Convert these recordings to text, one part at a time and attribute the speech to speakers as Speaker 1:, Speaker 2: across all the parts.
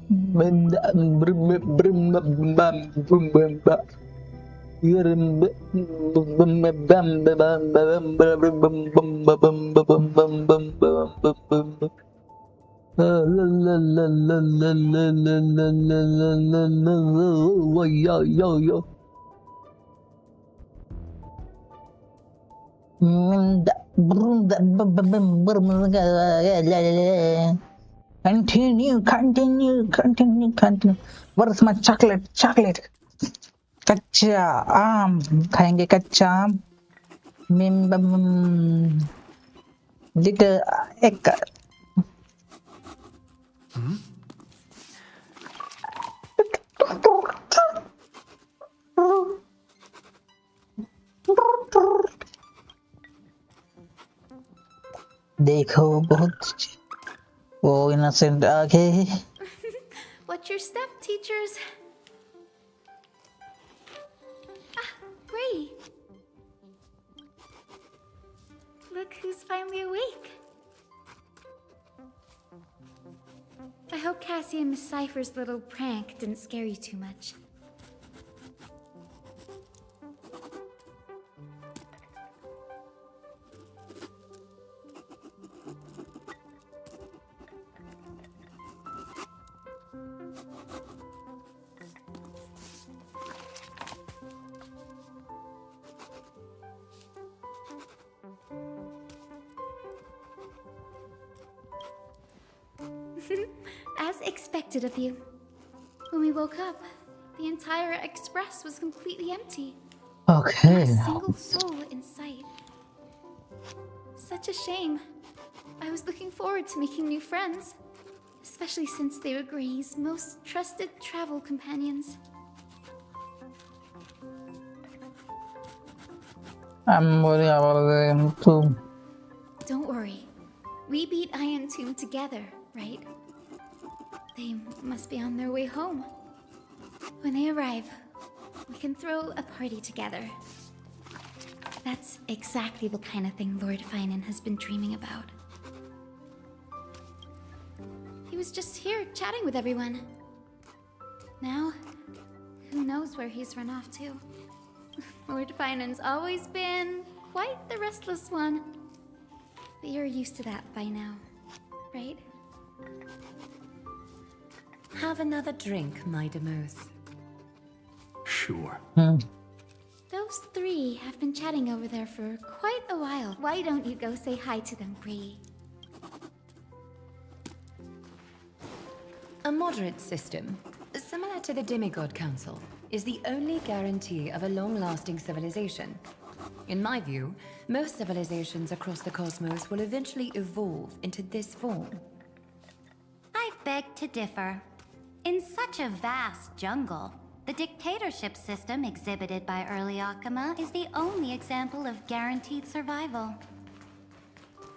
Speaker 1: Yo, yo. Continue. What is my chocolate? कच्चा आम खाएंगे कच्चा आम little egg. देखो बहुत वो innocent आगे.
Speaker 2: Watch your step, teachers. Ray. Look who's finally awake. I hope Cassie and Miss Cypher's little prank didn't scare you too much. As expected of you. When we woke up, the entire express was completely empty.
Speaker 1: Okay.
Speaker 2: Not a single soul in sight. Such a shame. I was looking forward to making new friends, especially since they were Gray's most trusted travel companions.
Speaker 1: I'm worried about them too.
Speaker 2: Don't worry. We beat Iron Tomb together, right? They must be on their way home. When they arrive, we can throw a party together. That's exactly the kind of thing Lord Finan has been dreaming about. He was just here chatting with everyone. Now, who knows where he's run off to? Lord Finan's always been quite the restless one. But you're used to that by now, right?
Speaker 3: Have another drink, my Demos.
Speaker 4: Sure.
Speaker 2: Those three have been chatting over there for quite a while. Why don't you go say hi to them, Bree?
Speaker 3: A moderate system, similar to the Demigod Council, is the only guarantee of a long-lasting civilization. In my view, most civilizations across the cosmos will eventually evolve into this form.
Speaker 5: I beg to differ. In such a vast jungle, the dictatorship system exhibited by early Akama is the only example of guaranteed survival.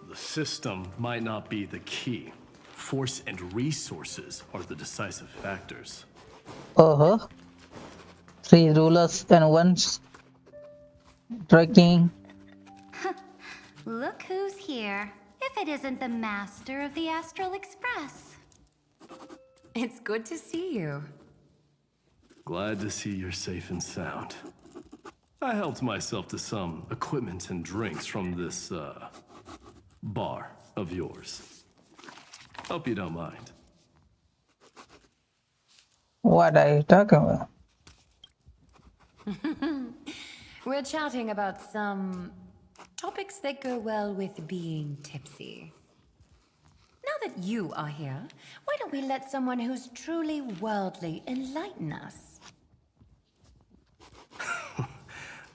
Speaker 4: The system might not be the key. Force and resources are the decisive factors.
Speaker 1: Three rulers and one striking.
Speaker 5: Look who's here. If it isn't the master of the Astral Express.
Speaker 3: It's good to see you.
Speaker 4: Glad to see you're safe and sound. I helped myself to some equipment and drinks from this, bar of yours. Hope you don't mind.
Speaker 1: What are you talking about?
Speaker 3: We're chatting about some topics that go well with being tipsy. Now that you are here, why don't we let someone who's truly worldly enlighten us?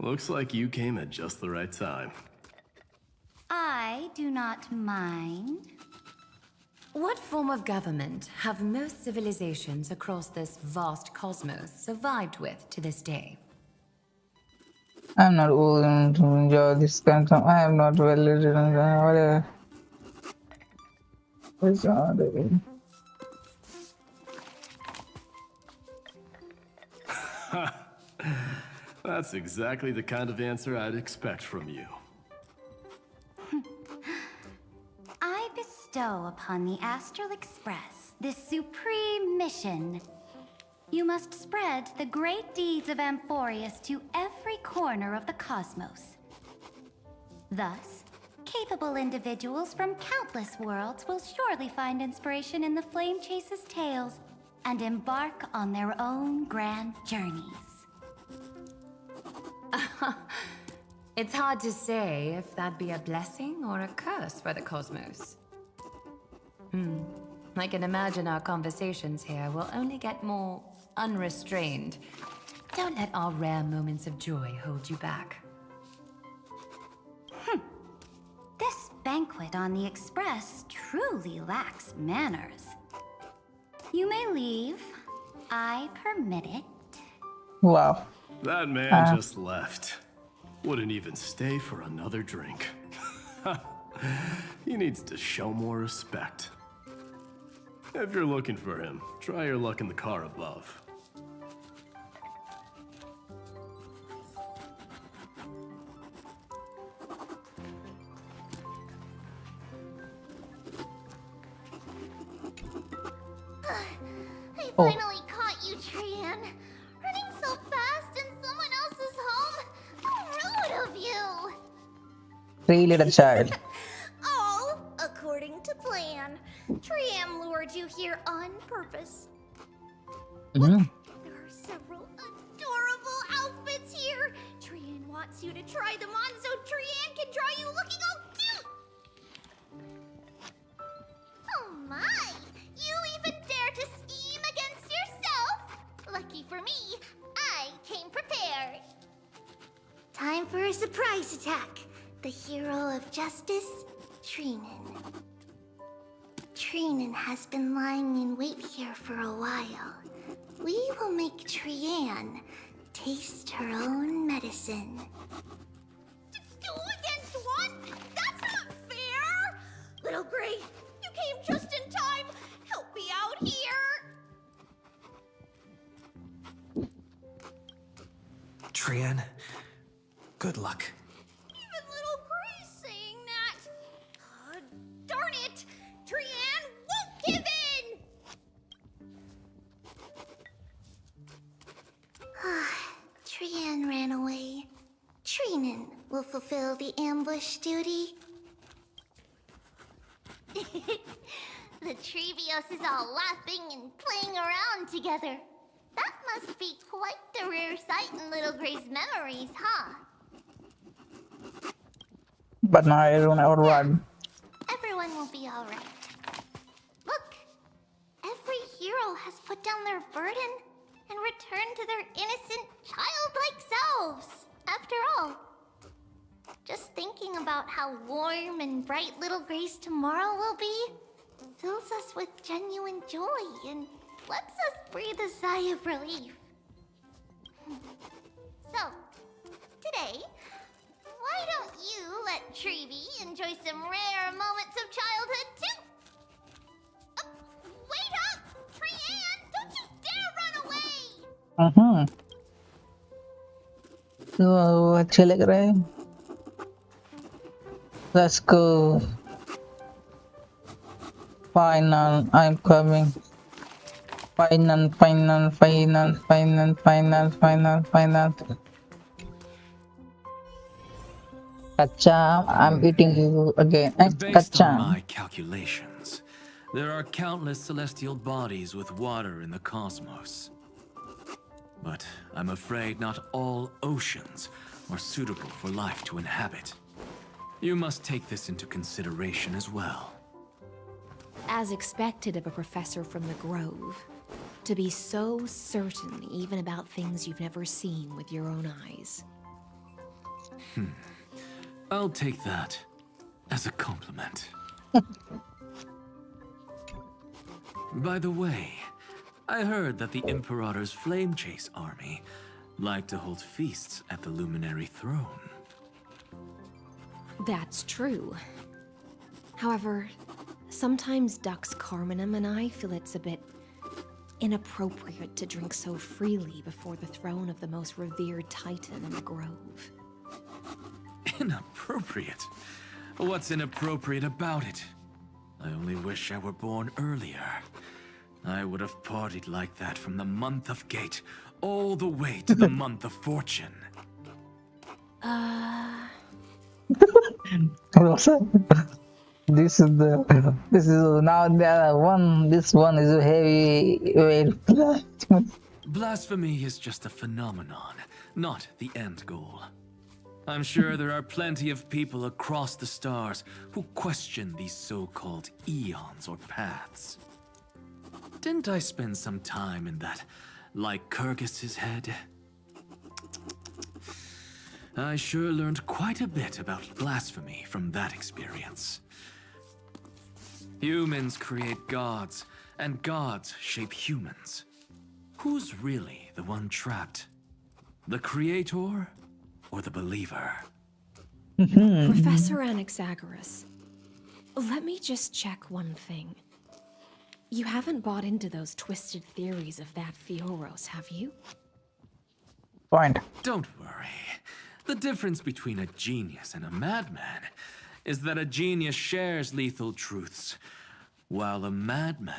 Speaker 4: Looks like you came at just the right time.
Speaker 5: I do not mind.
Speaker 3: What form of government have most civilizations across this vast cosmos survived with to this day?
Speaker 1: I'm not willing to enjoy this kind of. I am not well whatever. It's not again.
Speaker 4: That's exactly the kind of answer I'd expect from you.
Speaker 5: I bestow bestow upon the Astral Express this supreme mission. You must spread the great deeds of Amphorius to every corner of the cosmos. Thus, capable individuals from countless worlds will surely find inspiration in the Flame Chase's tales and embark on their own grand journeys.
Speaker 3: It's hard to say if that be a blessing or a curse for the cosmos. I can imagine our conversations here will only get more unrestrained. Don't let our rare moments of joy hold you back.
Speaker 5: This banquet on the Express truly lacks manners. You may leave. I permit it.
Speaker 1: Wow.
Speaker 4: That man just left. Wouldn't even stay for another drink. He needs to show more respect. If you're looking for him, try your luck in the car above.
Speaker 2: I finally caught you, Trian. Running so fast in someone else's home. How rude of you.
Speaker 1: 3 little child.
Speaker 2: All according to plan. Trian lured you here on purpose. There are several adorable outfits here. Trian wants you to try them on so Trian can draw you looking all cute. Oh my! You even dare to scheme against yourself? Lucky for me, I came prepared. Time for a surprise attack. The hero of justice, Trinan. Trinan has been lying in wait here for a while. We will make Trian taste her own medicine. Two against one? That's not fair! Little Gray, you came just in time. Help me out here.
Speaker 6: Trian, good luck.
Speaker 2: Even Little Gray's saying that. Darn it! Trian won't give in! Trian ran away. Trinan will fulfill the ambush duty. The Trevios is all laughing and playing around together. That must be quite the rare sight in Little Gray's memories, huh?
Speaker 1: But now everyone outward.
Speaker 2: Everyone will be all right. Look, every hero has put down their burden and returned to their innocent, childlike selves. After all, just thinking about how warm and bright Little Gray's tomorrow will be fills us with genuine joy and lets us breathe a sigh of relief. So, today, why don't you let Trevi enjoy some rare moments of childhood too? Wait up! Trian, don't you dare run away!
Speaker 1: तो अच्छे लग रहे हैं. Let's go. Final, I'm coming. Final. Kacha, I'm eating you again.
Speaker 6: Based on
Speaker 1: Kacha.
Speaker 6: my calculations, there are countless celestial bodies with water in the cosmos. But I'm afraid not all oceans are suitable for life to inhabit. You must take this into consideration as well.
Speaker 7: As expected of a professor from the Grove, to be so certain even about things you've never seen with your own eyes.
Speaker 6: I'll take that as a compliment. By the way, I heard that the Imperator's Flame Chase army like to hold feasts at the Luminary Throne.
Speaker 7: That's true. However, sometimes Dux Carminum and I feel it's a bit inappropriate to drink so freely before the throne of the most revered Titan in the Grove.
Speaker 6: Inappropriate? What's inappropriate about it? I only wish I were born earlier. I would have partied like that from the month of Gate all the way to the month of Fortune.
Speaker 1: Rosa, this is now the one. This one is a heavy weight.
Speaker 6: Blasphemy is just a phenomenon, not the end goal. I'm sure there are plenty of people across the stars who question these so-called eons or paths. Didn't I spend some time in that Lycurgus's head? I sure learned quite a bit about blasphemy from that experience. Humans create gods, and gods shape humans. Who's really the one trapped? The creator or the believer?
Speaker 7: Professor Anaxagoras, let me just check one thing. You haven't bought into those twisted theories of that Fioros, have you?
Speaker 1: Point.
Speaker 6: Don't worry. The difference between a genius and a madman is that a genius shares lethal truths, while a madman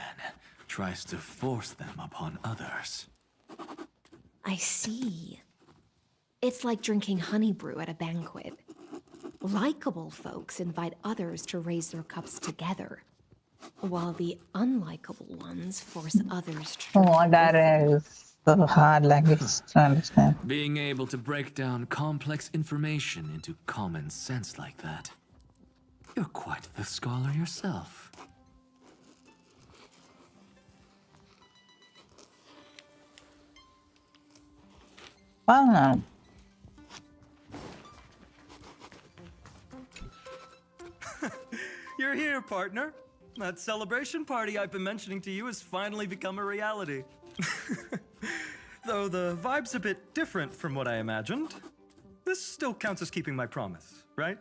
Speaker 6: tries to force them upon others.
Speaker 7: I see. It's like drinking honey brew at a banquet. Likable folks invite others to raise their cups together, while the unlikable ones force others to drink
Speaker 1: Oh,
Speaker 7: with
Speaker 1: that
Speaker 7: them.
Speaker 1: is the hard language to understand.
Speaker 6: Being able to break down complex information into common sense like that. You're quite the scholar yourself.
Speaker 1: Wow.
Speaker 8: You're here, partner. That celebration party I've been mentioning to you has finally become a reality. Though the vibe's a bit different from what I imagined. This still counts as keeping my promise, right?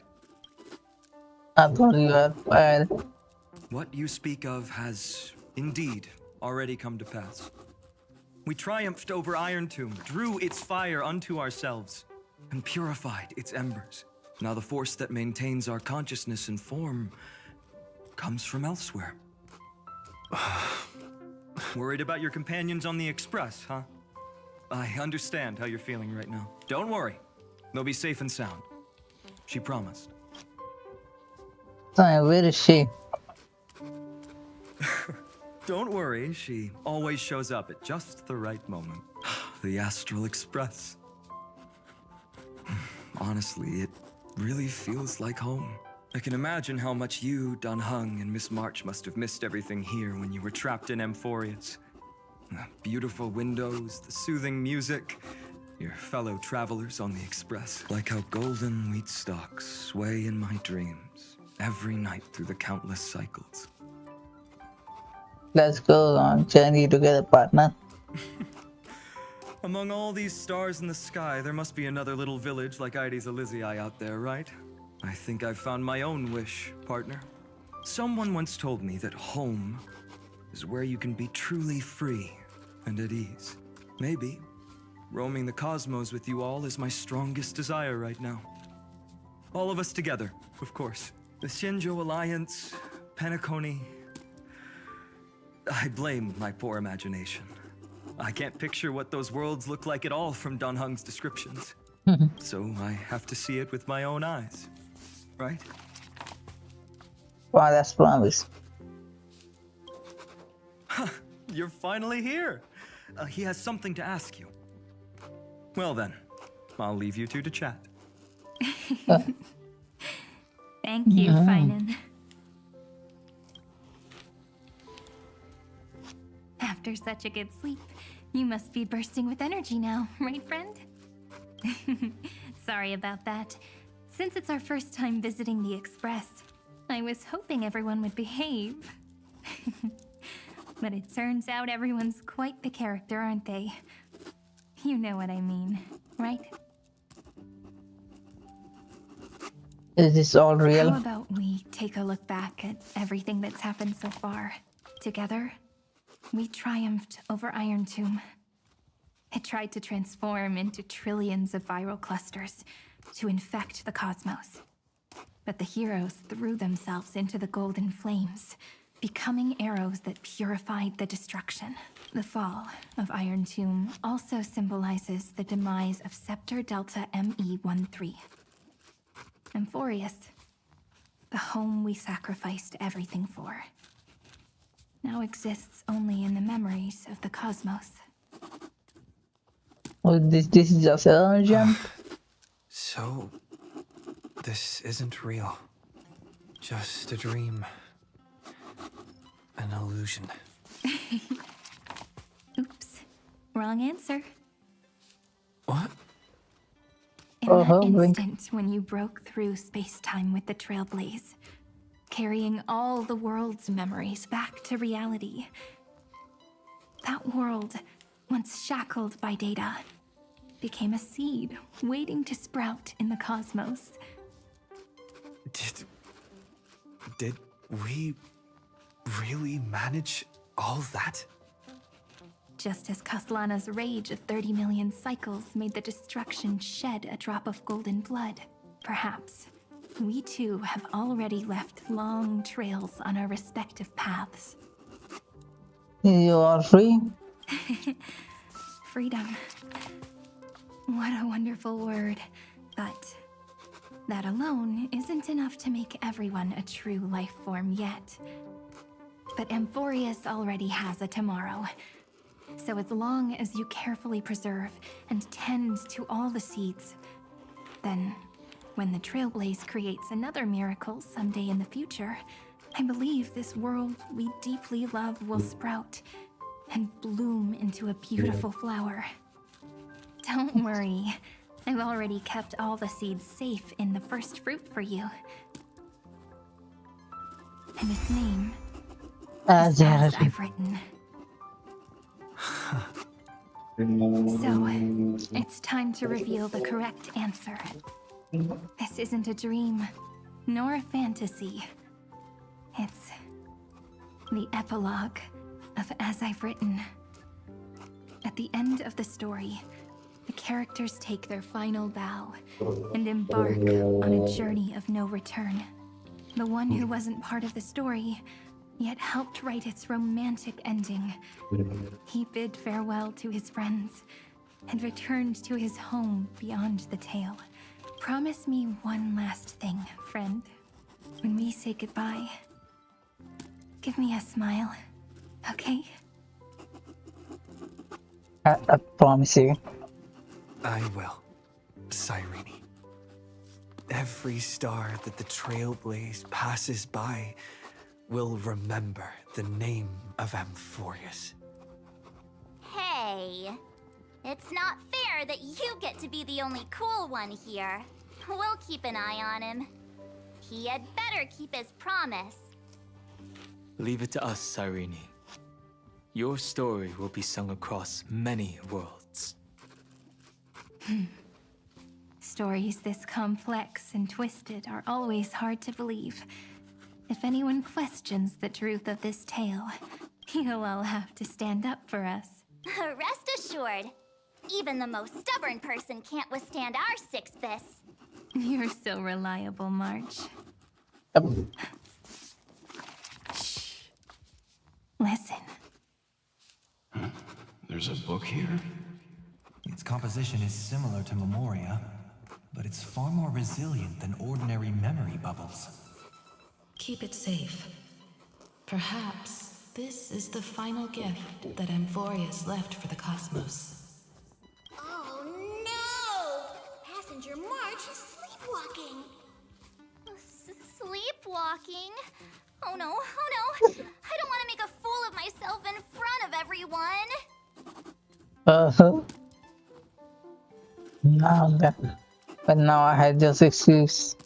Speaker 1: I thought you were fired.
Speaker 8: What you speak of has indeed already come to pass. We triumphed over Iron Tomb, drew its fire unto ourselves, and purified its embers. Now the force that maintains our consciousness and form comes from elsewhere. Worried about your companions on the Express, huh? I understand how you're feeling right now. Don't worry. They'll be safe and sound. She promised.
Speaker 1: So, where is she?
Speaker 8: Don't worry, she always shows up at just the right moment. The Astral Express. Honestly, it really feels like home. I can imagine how much you, Dun Hung, and Miss March must have missed everything here when you were trapped in Amphorius. The beautiful windows, the soothing music, your fellow travelers on the Express. Like how golden wheat stalks sway in my dreams every night through the countless cycles.
Speaker 1: Let's go on journey together, partner.
Speaker 8: Among all these stars in the sky, there must be another little village like Ides Elysiae out there, right? I think I've found my own wish, partner. Someone once told me that home is where you can be truly free and at ease. Maybe roaming the cosmos with you all is my strongest desire right now. All of us together, of course. The Shinjo Alliance, Penacony. I blame my poor imagination. I can't picture what those worlds look like at all from Dun Hung's descriptions. So I have to see it with my own eyes, right?
Speaker 1: Wow, that's promise.
Speaker 8: You're finally here. He has something to ask you. Well then, I'll leave you two to chat.
Speaker 2: Thank you, Finan. After such a good sleep, you must be bursting with energy now, right, friend? Sorry about that. Since it's our first time visiting the Express, I was hoping everyone would behave. But it turns out everyone's quite the character, aren't they? You know what I mean, right?
Speaker 1: Is this all real?
Speaker 2: How about we take a look back at everything that's happened so far? Together, we triumphed over Iron Tomb. It tried to transform into trillions of viral clusters to infect the cosmos. But the heroes threw themselves into the golden flames, becoming arrows that purified the destruction. The fall of Iron Tomb also symbolizes the demise of Scepter Delta ME-13. Amphorius, the home we sacrificed everything for, now exists only in the memories of the cosmos.
Speaker 1: Oh, this is just a jump.
Speaker 8: So, this isn't real. Just a dream. An illusion.
Speaker 2: Oops, wrong answer.
Speaker 8: What?
Speaker 2: In that
Speaker 1: Blink.
Speaker 2: instant when you broke through space-time with the Trailblaze, carrying all the world's memories back to reality, that world, once shackled by data, became a seed waiting to sprout in the cosmos.
Speaker 8: Did we really manage all that?
Speaker 2: Just as Kaslana's rage of 30 million cycles made the destruction shed a drop of golden blood, perhaps we too have already left long trails on our respective paths.
Speaker 1: You are free.
Speaker 2: Freedom. What a wonderful word. But that alone isn't enough to make everyone a true life form yet. But Amphorius already has a tomorrow. So as long as you carefully preserve and tend to all the seeds, then when the Trailblaze creates another miracle someday in the future, I believe this world we deeply love will sprout and bloom into a beautiful flower. Don't worry, I've already kept all the seeds safe in the first fruit for you. And its name is as I've written. So, it's time to reveal the correct answer. This isn't a dream, nor a fantasy. It's the epilogue of As I've Written. At the end of the story, the characters take their final bow and embark on a journey of no return. The one who wasn't part of the story, yet helped write its romantic ending. He bid farewell to his friends and returned to his home beyond the tale. Promise me one last thing, friend. When we say goodbye, give me a smile, okay?
Speaker 1: I promise you.
Speaker 8: I will, Cyrene. Every star that the Trailblaze passes by will remember the name of Amphorius.
Speaker 5: Hey, it's not fair that you get to be the only cool one here. We'll keep an eye on him. He had better keep his promise.
Speaker 9: Leave it to us, Cyrene. Your story will be sung across many worlds.
Speaker 2: Stories this complex and twisted are always hard to believe. If anyone questions the truth of this tale, you'll all have to stand up for us.
Speaker 5: Rest assured, even the most stubborn person can't withstand our six fists.
Speaker 2: You're so reliable, March. Shh. Listen.
Speaker 10: There's a book here?
Speaker 11: Its composition is similar to Memoria, but it's far more resilient than ordinary memory bubbles.
Speaker 12: Keep it safe. Perhaps this is the final gift that Amphorius left for the cosmos.
Speaker 13: Oh no! Passenger March is sleepwalking.
Speaker 5: Sleepwalking? Oh no, oh no! I don't want to make a fool of myself in front of everyone!
Speaker 1: But now I had just excuse.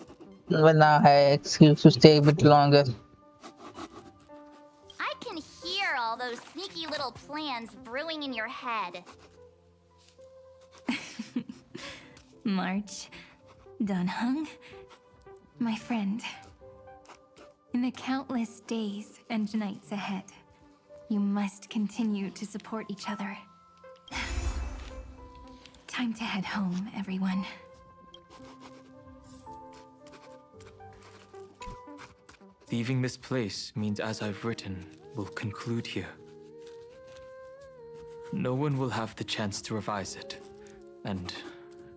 Speaker 1: But now I had excuse to stay a bit longer.
Speaker 5: I can hear all those sneaky little plans brewing in your head.
Speaker 2: March, Dunhung, my friend. In the countless days and nights ahead, you must continue to support each other. Time to head home, everyone.
Speaker 9: Leaving this place means as I've written will conclude here. No one will have the chance to revise it, and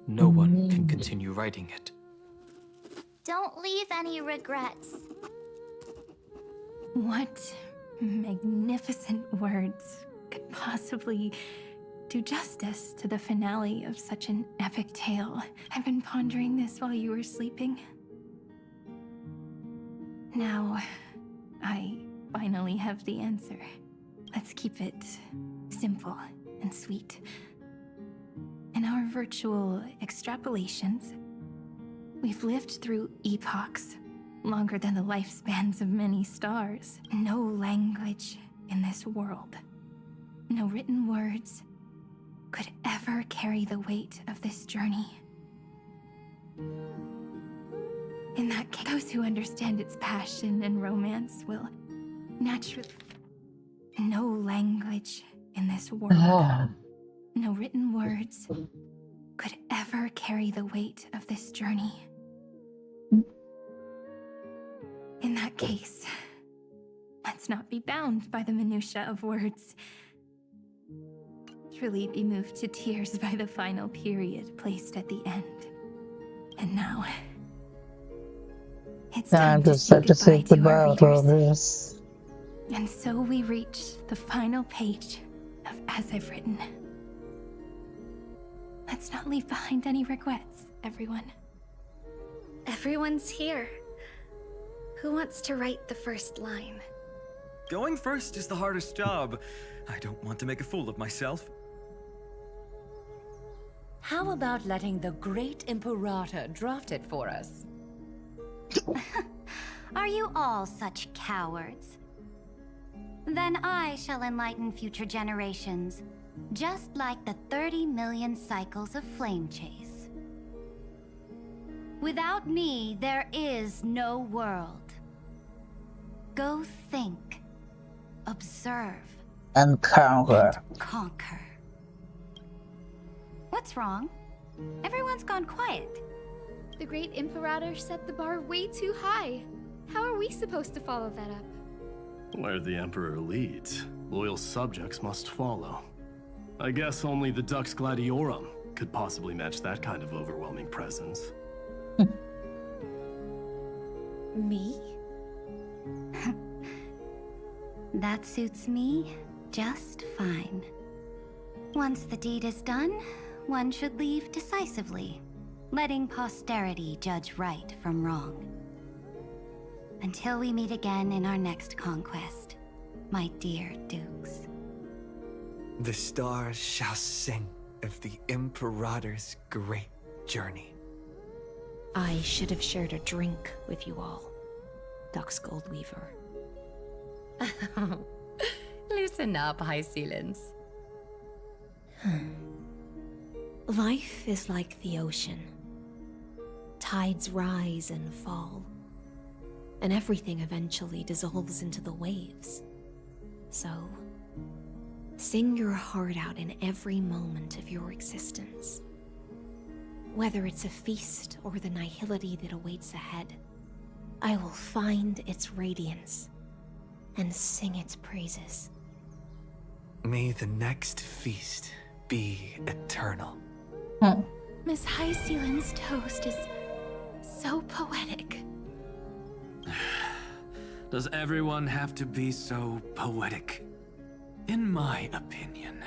Speaker 9: no one can continue writing it.
Speaker 5: Don't leave any regrets.
Speaker 2: What magnificent words could possibly do justice to the finale of such an epic tale? I've been pondering this while you were sleeping. Now, I finally have the answer. Let's keep it simple and sweet. In our virtual extrapolations, we've lived through epochs longer than the lifespans of many stars. No language in this world, no written words could ever carry the weight of this journey. In that case, those who understand its passion and romance will naturally... No language in this world, no written words could ever carry the weight of this journey. In that case, let's not be bound by the minutiae of words. Truly be moved to tears by the final period placed at the end. And now, it's time to say goodbye to our readers. And so we reach the final page of As I've Written. Let's not leave behind any regrets, everyone.
Speaker 10: Everyone's here. Who wants to write the first line?
Speaker 8: Going first is the hardest job. I don't want to make a fool of myself.
Speaker 3: How about letting the great Imperator draft it for us?
Speaker 5: Are you all such cowards? Then I shall enlighten future generations, just like the 30 million cycles of flame chase. Without me, there is no world. Go think, observe,
Speaker 1: and conquer.
Speaker 5: Conquer. What's wrong? Everyone's gone quiet.
Speaker 2: The great Imperator set the bar way too high. How are we supposed to follow that up?
Speaker 4: Where the Emperor leads, loyal subjects must follow. I guess only the Dux Gladiorum could possibly match that kind of overwhelming presence.
Speaker 2: Me?
Speaker 5: That suits me just fine. Once the deed is done, one should leave decisively, letting posterity judge right from wrong. Until we meet again in our next conquest, my dear dukes.
Speaker 9: The stars shall sing of the Imperator's great journey.
Speaker 7: I should have shared a drink with you all, Dux Goldweaver.
Speaker 3: Loosen up, High Ceilings.
Speaker 7: Life is like the ocean. Tides rise and fall, and everything eventually dissolves into the waves. So, sing your heart out in every moment of your existence. Whether it's a feast or the nihility that awaits ahead, I will find its radiance and sing its praises.
Speaker 9: May the next feast be eternal.
Speaker 2: Miss High Ceiling's toast is so poetic.
Speaker 6: Does everyone have to be so poetic? In my opinion,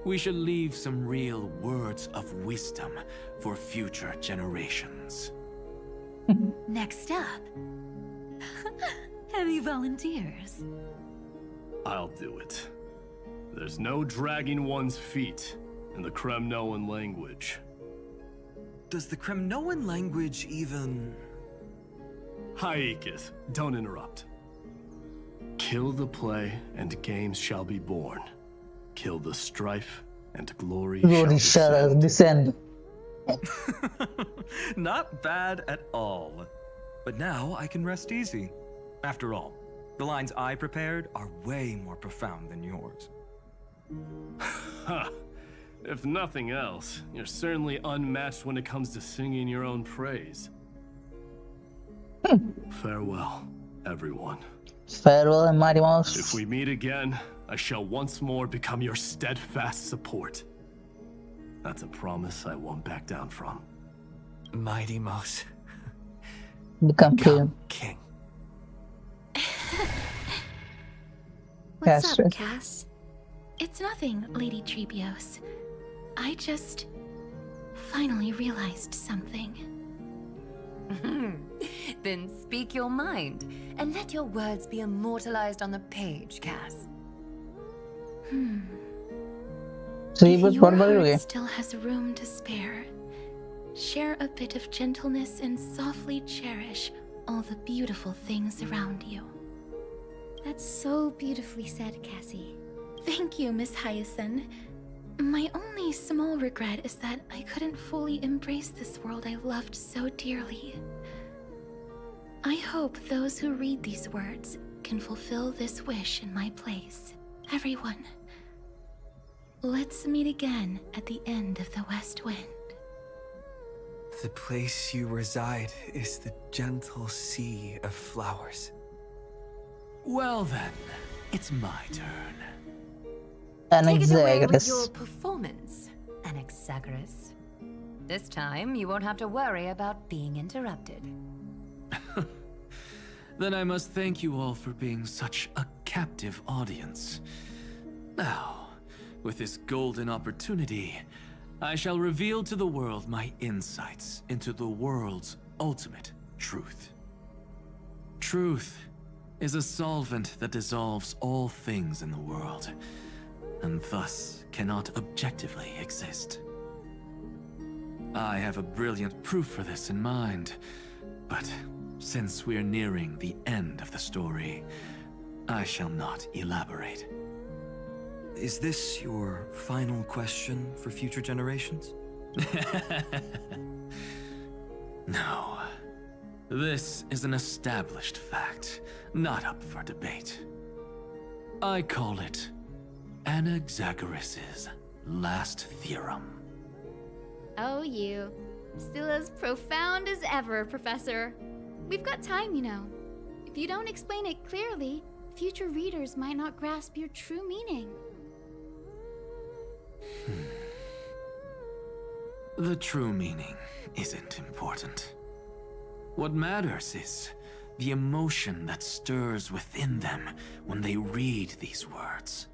Speaker 6: we should leave some real words of wisdom for future generations.
Speaker 3: Next up, any volunteers?
Speaker 4: I'll do it. There's no dragging one's feet in the Kremnoan language.
Speaker 8: Does the Kremnoan language even...
Speaker 4: Haikith, don't interrupt. Kill the play, and games shall be born. Kill the strife, and glory
Speaker 1: Shall descend.
Speaker 8: Not bad at all. But now I can rest easy. After all, the lines I prepared are way more profound than yours.
Speaker 4: Ha! If nothing else, you're certainly unmatched when it comes to singing your own praise. Farewell. everyone.
Speaker 1: Farewell, Mighty Mouse.
Speaker 4: If we meet again, I shall once more become your steadfast support. That's a promise I won't back down from.
Speaker 9: Mighty Mouse.
Speaker 1: Become king.
Speaker 9: King.
Speaker 10: What's
Speaker 1: Castress.
Speaker 10: up, Cass? It's nothing, Lady Trebios. I just finally realized something.
Speaker 3: Then speak your mind, and let your words be immortalized on the page, Cass.
Speaker 1: See,
Speaker 10: If
Speaker 1: but
Speaker 10: your
Speaker 1: what about you?
Speaker 10: heart still has room to spare, share a bit of gentleness and softly cherish all the beautiful things around you.
Speaker 2: That's so beautifully said, Cassie.
Speaker 10: Thank you, Miss Hyacinth. My only small regret is that I couldn't fully embrace this world I loved so dearly. I hope those who read these words can fulfill this wish in my place. Everyone, let's meet again at the end of the West Wind.
Speaker 9: The place you reside is the gentle sea of flowers.
Speaker 6: Well then, it's my turn.
Speaker 3: Take it away with your
Speaker 1: Anaxagoras.
Speaker 3: performance, Anaxagoras. This time, you won't have to worry about being interrupted.
Speaker 6: Then I must thank you all for being such a captive audience. Now, with this golden opportunity, I shall reveal to the world my insights into the world's ultimate truth. Truth is a solvent that dissolves all things in the world, and thus cannot objectively exist. I have a brilliant proof for this in mind, but since we're nearing the end of the story, I shall not elaborate.
Speaker 8: Is this your final question for future generations?
Speaker 6: No. This is an established fact, not up for debate. I call it Anaxagoras' last theorem.
Speaker 2: Oh, you. Still as profound as ever, Professor. We've got time, you know. If you don't explain it clearly, future readers might not grasp your true meaning.
Speaker 6: The true meaning isn't important. What matters is the emotion that stirs within them when they read these words.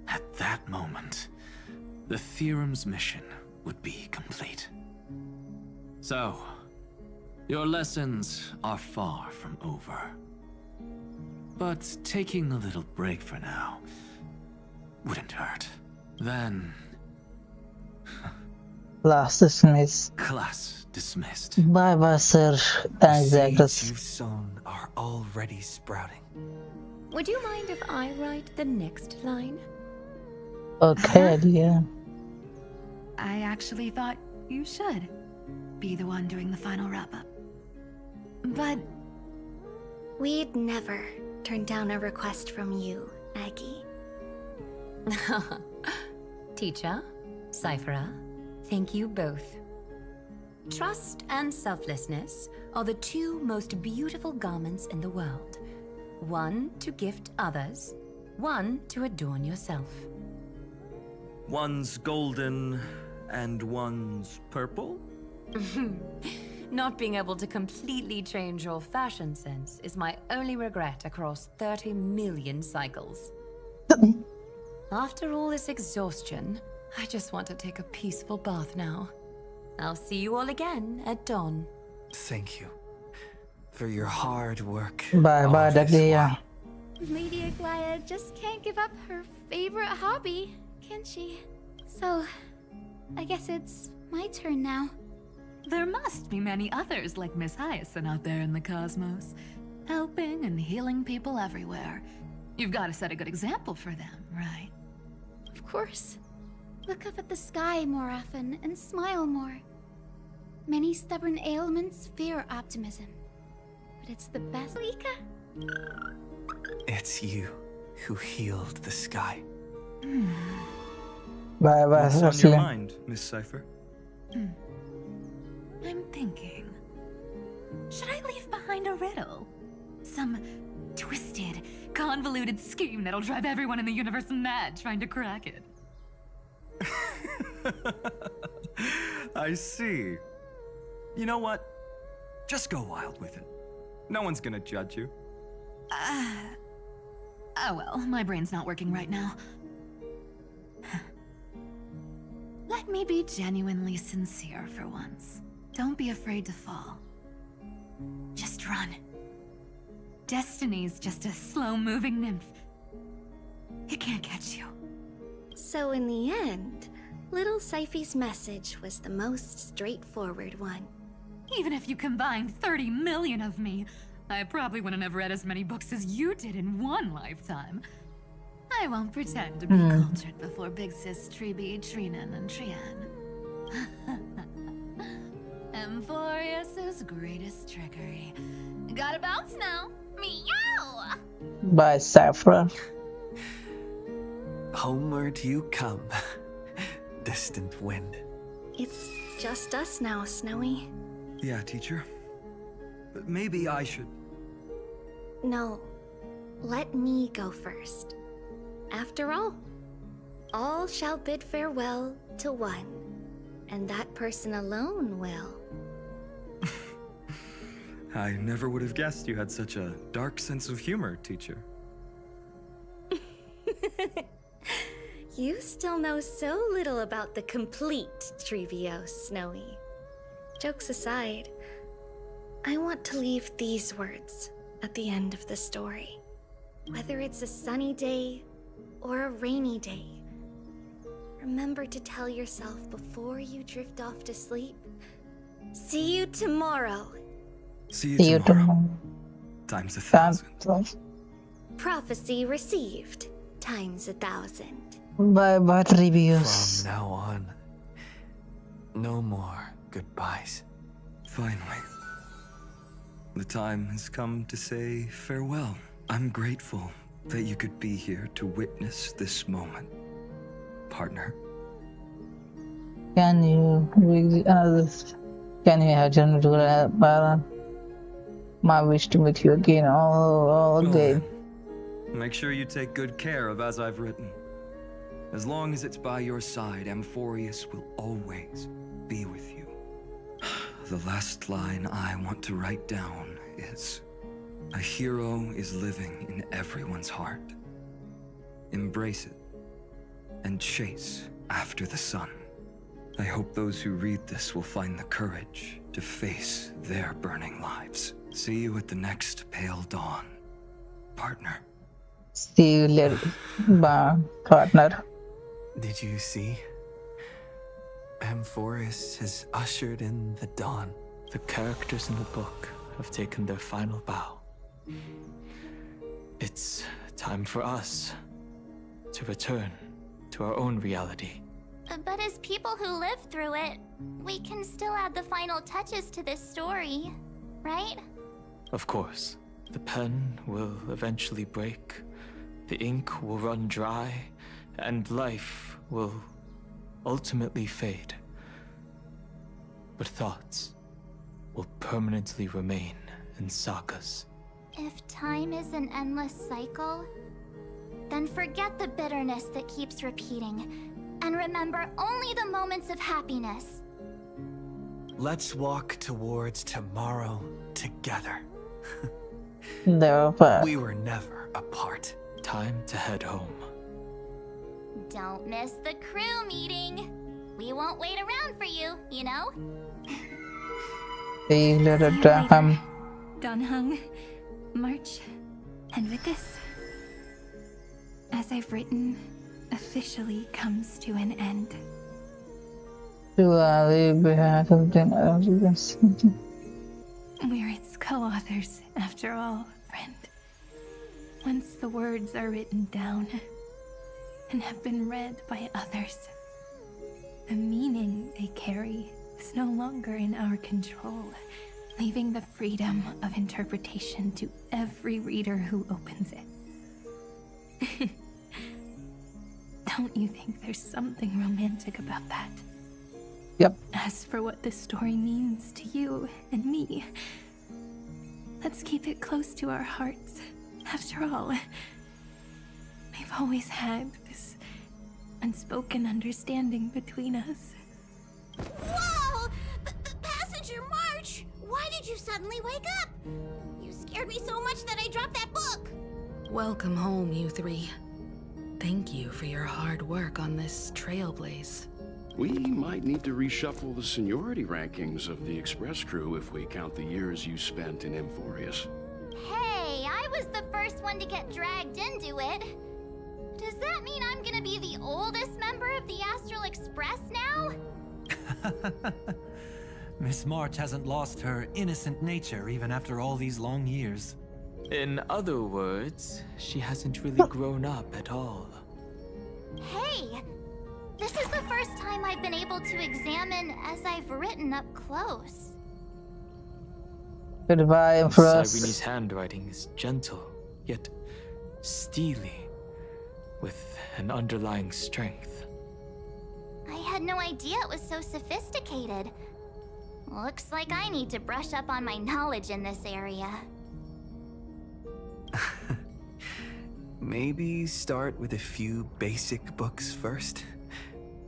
Speaker 6: At that moment, the theorem's mission would be complete. So, your lessons are far from over. But taking a little break for now wouldn't hurt. Then,
Speaker 1: Class dismissed.
Speaker 6: class dismissed.
Speaker 1: Bye bye, Sir
Speaker 9: The
Speaker 1: Anaxagoras.
Speaker 9: seeds you've sown are already sprouting.
Speaker 3: Would you mind if I write the next line?
Speaker 1: Okay, idea.
Speaker 12: I actually thought you should be the one doing the final wrap-up. But
Speaker 10: We'd never turn down a request from you, Aggie.
Speaker 3: Teacher, Cyphera, thank you both. Trust and selflessness are the two most beautiful garments in the world. One to gift others, one to adorn yourself.
Speaker 8: One's golden and one's purple?
Speaker 3: Not being able to completely change your fashion sense is my only regret across 30 million cycles. After all this exhaustion, I just want to take a peaceful bath now. I'll see you all again at dawn.
Speaker 9: Thank you for your hard work.
Speaker 1: Bye
Speaker 9: all
Speaker 1: bye,
Speaker 9: this
Speaker 1: Dakia.
Speaker 9: while.
Speaker 2: Lady Aglaia just can't give up her favorite hobby, can she? So, I guess it's my turn now.
Speaker 12: there must be many others like Miss Hyacinth out there in the cosmos, helping and healing people everywhere. You've got to set a good example for them, right?
Speaker 2: Of course. Look up at the sky more often and smile more. Many stubborn ailments fear optimism. But it's the best, Lika.
Speaker 9: It's you who healed the sky.
Speaker 1: Bye bye,
Speaker 8: What's on your
Speaker 1: Ashley.
Speaker 8: mind, Miss Cypher?
Speaker 12: I'm thinking. Should I leave behind a riddle? some twisted, convoluted scheme that'll drive everyone in the universe mad trying to crack it.
Speaker 8: I see. You know what? Just go wild with it. No one's gonna judge you.
Speaker 12: Oh well, my brain's not working right now. Let me be genuinely sincere for once. Don't be afraid to fall. Just run. Destiny's just a slow-moving nymph. It can't catch you.
Speaker 13: So in the end, little Syphi's message was the most straightforward one.
Speaker 12: Even if you combined 30 million of me, I probably wouldn't have read as many books as you did in one lifetime. I won't pretend to be cultured before Big Sis Treeby, Trinan, and Trian. Emphorius's greatest trickery. Gotta bounce now. Meow!
Speaker 1: By Saffron.
Speaker 9: Homeward you come, distant wind.
Speaker 13: It's just us now, Snowy.
Speaker 8: Yeah, teacher. But maybe I should...
Speaker 13: No, let me go first. After all shall bid farewell to one, and that person alone will.
Speaker 8: I never would have guessed you had such a dark sense of humor, teacher.
Speaker 13: You still know so little about the complete Trevios, Snowy. Jokes aside, I want to leave these words at the end of the story. Whether it's a sunny day or a rainy day, remember to tell yourself before you drift off to sleep, see you tomorrow.
Speaker 8: See you tomorrow. Times 1,000.
Speaker 13: Prophecy received. Times 1,000.
Speaker 1: Bye-bye, Trevios.
Speaker 9: From now on, no more goodbyes.
Speaker 8: Finally. The time has come to say farewell. I'm grateful that you could be here to witness this moment, partner.
Speaker 1: Can you have John do that, Baron? My wish to meet you again, all day.
Speaker 8: Make sure you take good care of as I've written. As long as it's by your side, Amphorius will always be with you. The last line I want to write down is, a hero is living in everyone's heart. Embrace it and chase after the sun. I hope those who read this will find the courage to face their burning lives. See you at the next pale dawn, partner.
Speaker 1: See you later, partner.
Speaker 9: Did you see? Amphorius has ushered in the dawn. The characters in the book have taken their final bow. It's time for us to return to our own reality.
Speaker 5: But as people who lived through it, we can still add the final touches to this story, right?
Speaker 9: Of course. The pen will eventually break, the ink will run dry, and life will ultimately fade. But thoughts will permanently remain in sagas.
Speaker 5: If time is an endless cycle, then forget the bitterness that keeps repeating, and remember only the moments of happiness.
Speaker 9: Let's walk towards tomorrow together. We were never apart. Time to head home.
Speaker 5: Don't miss the crew meeting. We won't wait around for you, you know?
Speaker 1: See you later, Graham.
Speaker 10: Donhung, March, and with this, as I've written, officially comes to an end. We're its co-authors, after all, friend. Once the words are written down and have been read by others, the meaning they carry is no longer in our control, leaving the freedom of interpretation to every reader who opens it. Don't you think there's something romantic about that?
Speaker 1: Yep.
Speaker 10: As for what this story means to you and me, Let's keep it close to our hearts. After all, we've always had this unspoken understanding between us.
Speaker 14: Whoa! Passenger March! Why did you suddenly wake up? You scared me so much that I dropped that book!
Speaker 15: Welcome home, you three. Thank you for your hard work on this trailblaze.
Speaker 16: We might need to reshuffle the seniority rankings of the Express crew if we count the years you spent in Emphorius.
Speaker 5: Hey, I was the first one to get dragged into it. Does that mean I'm gonna be the oldest member of the Astral Express now?
Speaker 11: Miss March hasn't lost her innocent nature even after all these long years.
Speaker 9: In other words, she hasn't really grown up at all.
Speaker 5: Hey, this is the first time I've been able to examine as I've written up close.
Speaker 1: Goodbye, Empress.
Speaker 9: Cyrene's handwriting is gentle, yet steely, with an underlying strength.
Speaker 5: I had no idea it was so sophisticated. Looks like I need to brush up on my knowledge in this area.
Speaker 17: Maybe start with a few basic books first,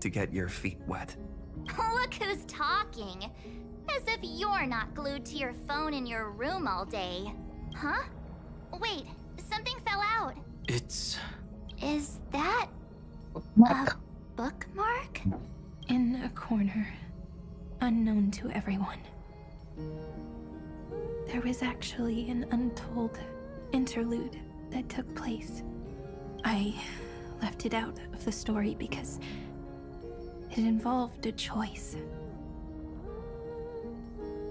Speaker 17: to get your feet wet.
Speaker 5: Look who's talking. As if you're not glued to your phone in your room all day. Huh? Wait, something fell out.
Speaker 9: It's...
Speaker 5: Is that...
Speaker 1: Bookmark.
Speaker 5: a bookmark?
Speaker 10: In a corner, unknown to everyone. There was actually an untold interlude that took place. I left it out of the story because it involved a choice.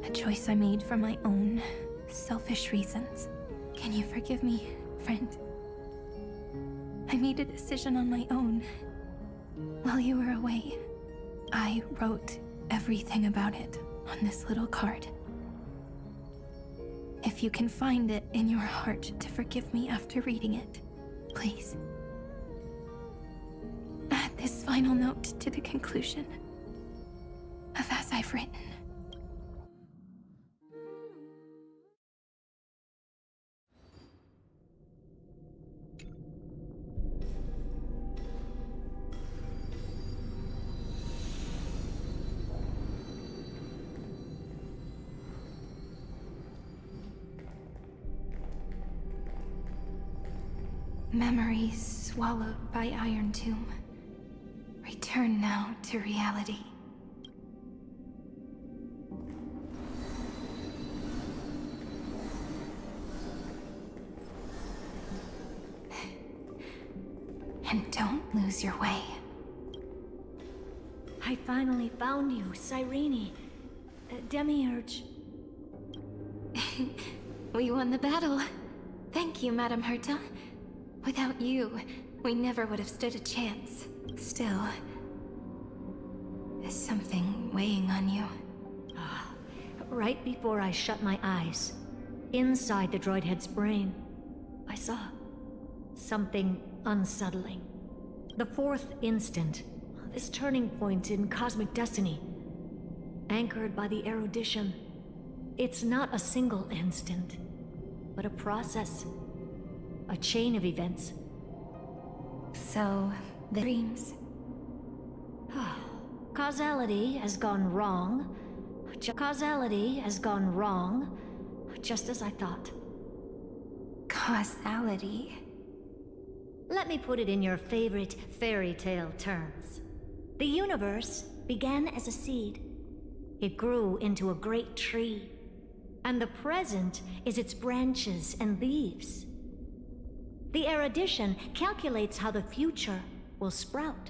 Speaker 10: A choice I made for my own selfish reasons. Can you forgive me, friend? I made a decision on my own. While you were away, I wrote everything about it on this little card. If you can find it in your heart to forgive me after reading it, please. Add this final note to the conclusion of as I've written. Memories swallowed by Iron Tomb. Return now to reality. And don't lose your way.
Speaker 18: I finally found you, Cyrene. Demiurge.
Speaker 10: We won the battle. Thank you, Madame Herta. Without you, we never would have stood a chance. Still, there's something weighing on you.
Speaker 18: Right before I shut my eyes, inside the droid head's brain, I saw something unsettling. The fourth instant, this turning point in cosmic destiny, anchored by the erudition. It's not a single instant, but a process. A chain of events.
Speaker 10: So, the dreams?
Speaker 18: Causality has gone wrong. Causality has gone wrong, just as I thought.
Speaker 10: Causality?
Speaker 18: Let me put it in your favorite fairy tale terms. The universe began as a seed. It grew into a great tree. And the present is its branches and leaves. The erudition calculates how the future will sprout.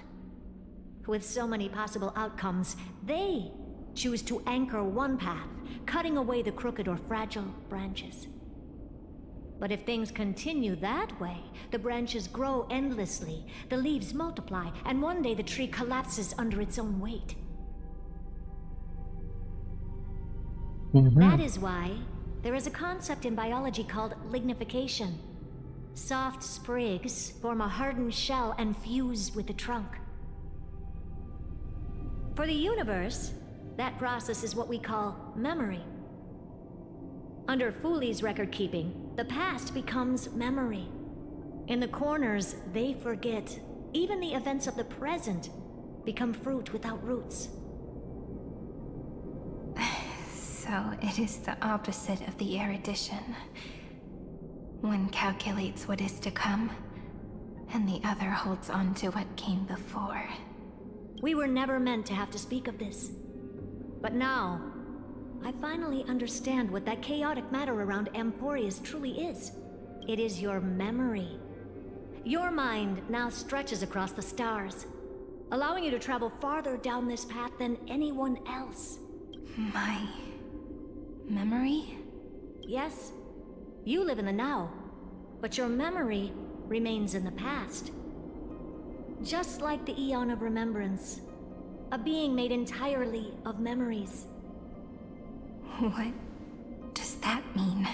Speaker 18: With so many possible outcomes, they choose to anchor one path, cutting away the crooked or fragile branches. But if things continue that way, the branches grow endlessly, the leaves multiply, and one day the tree collapses under its own weight. That is why there is a concept in biology called lignification. Soft sprigs form a hardened shell and fuse with the trunk. For the universe, that process is what we call memory. Under Fooley's record keeping, the past becomes memory. In the corners, they forget. Even the events of the present become fruit without roots.
Speaker 10: So it is the opposite of the erudition. One calculates what is to come, and the other holds on to what came before.
Speaker 18: We were never meant to have to speak of this. But now, I finally understand what that chaotic matter around Emporius truly is. It is your memory. Your mind now stretches across the stars, allowing you to travel farther down this path than anyone else.
Speaker 10: My memory?
Speaker 18: Yes, you live in the now, but your memory remains in the past. Just like the Eon of Remembrance, a being made entirely of memories.
Speaker 10: What does that mean?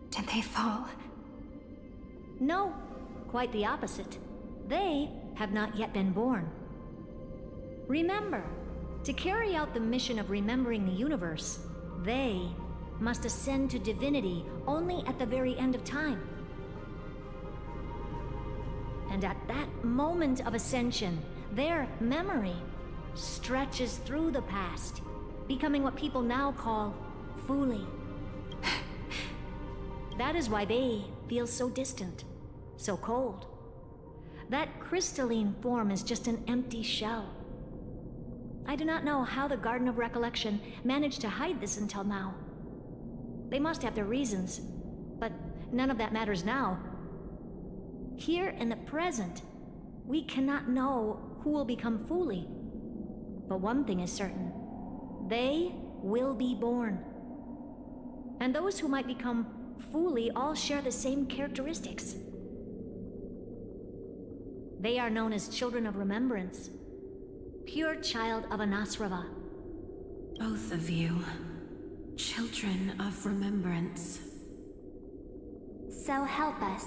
Speaker 10: Did they fall?
Speaker 18: No, quite the opposite. They have not yet been born. Remember, to carry out the mission of remembering the universe, they must ascend to divinity only at the very end of time. And at that moment of ascension, their memory stretches through the past, becoming what people now call Fooley. That is why they feel so distant, so cold. That crystalline form is just an empty shell. I do not know how the Garden of Recollection managed to hide this until now. They must have their reasons, but none of that matters now. Here in the present, we cannot know who will become Fooley. But one thing is certain. They will be born. And those who might become Fooley all share the same characteristics. They are known as Children of Remembrance. Pure child of Anasrava.
Speaker 7: Both of you. Children of Remembrance.
Speaker 5: So help us.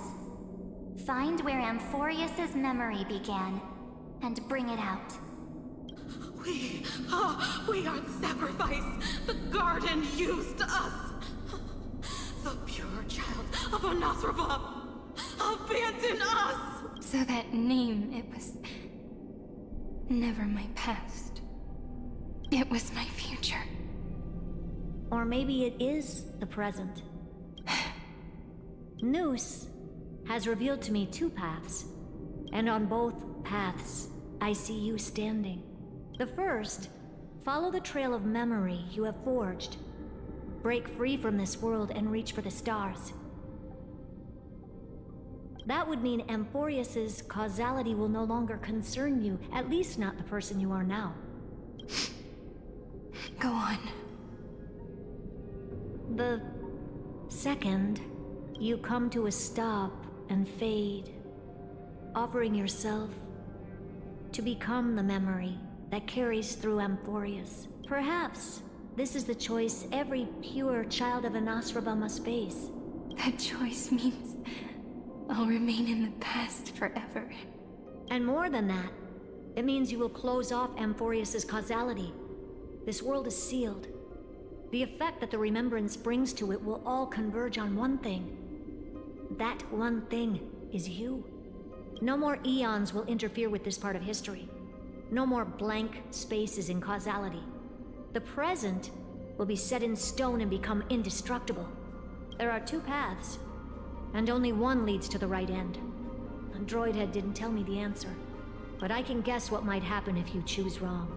Speaker 5: Find where Amphorius's memory began, and bring it out.
Speaker 15: We are the sacrifice the garden used us. The pure child of Anasrava abandoned us.
Speaker 10: So that name, it was never my past. It was my future.
Speaker 18: Or maybe it is the present. Noose has revealed to me two paths, and on both paths, I see you standing. The first, follow the trail of memory you have forged. Break free from this world and reach for the stars. That would mean Amphorius's causality will no longer concern you, at least not the person you are now.
Speaker 10: Go on.
Speaker 18: The second, you come to a stop and fade, offering yourself to become the memory that carries through Amphorius. Perhaps this is the choice every pure child of Anasrava must face.
Speaker 10: That choice means I'll remain in the past forever.
Speaker 18: And more than that, it means you will close off Amphorius's causality. This world is sealed. The effect that the remembrance brings to it will all converge on one thing. That one thing is you. No more eons will interfere with this part of history. No more blank spaces in causality. The present will be set in stone and become indestructible. There are two paths, and only one leads to the right end. Droidhead didn't tell me the answer, but I can guess what might happen if you choose wrong.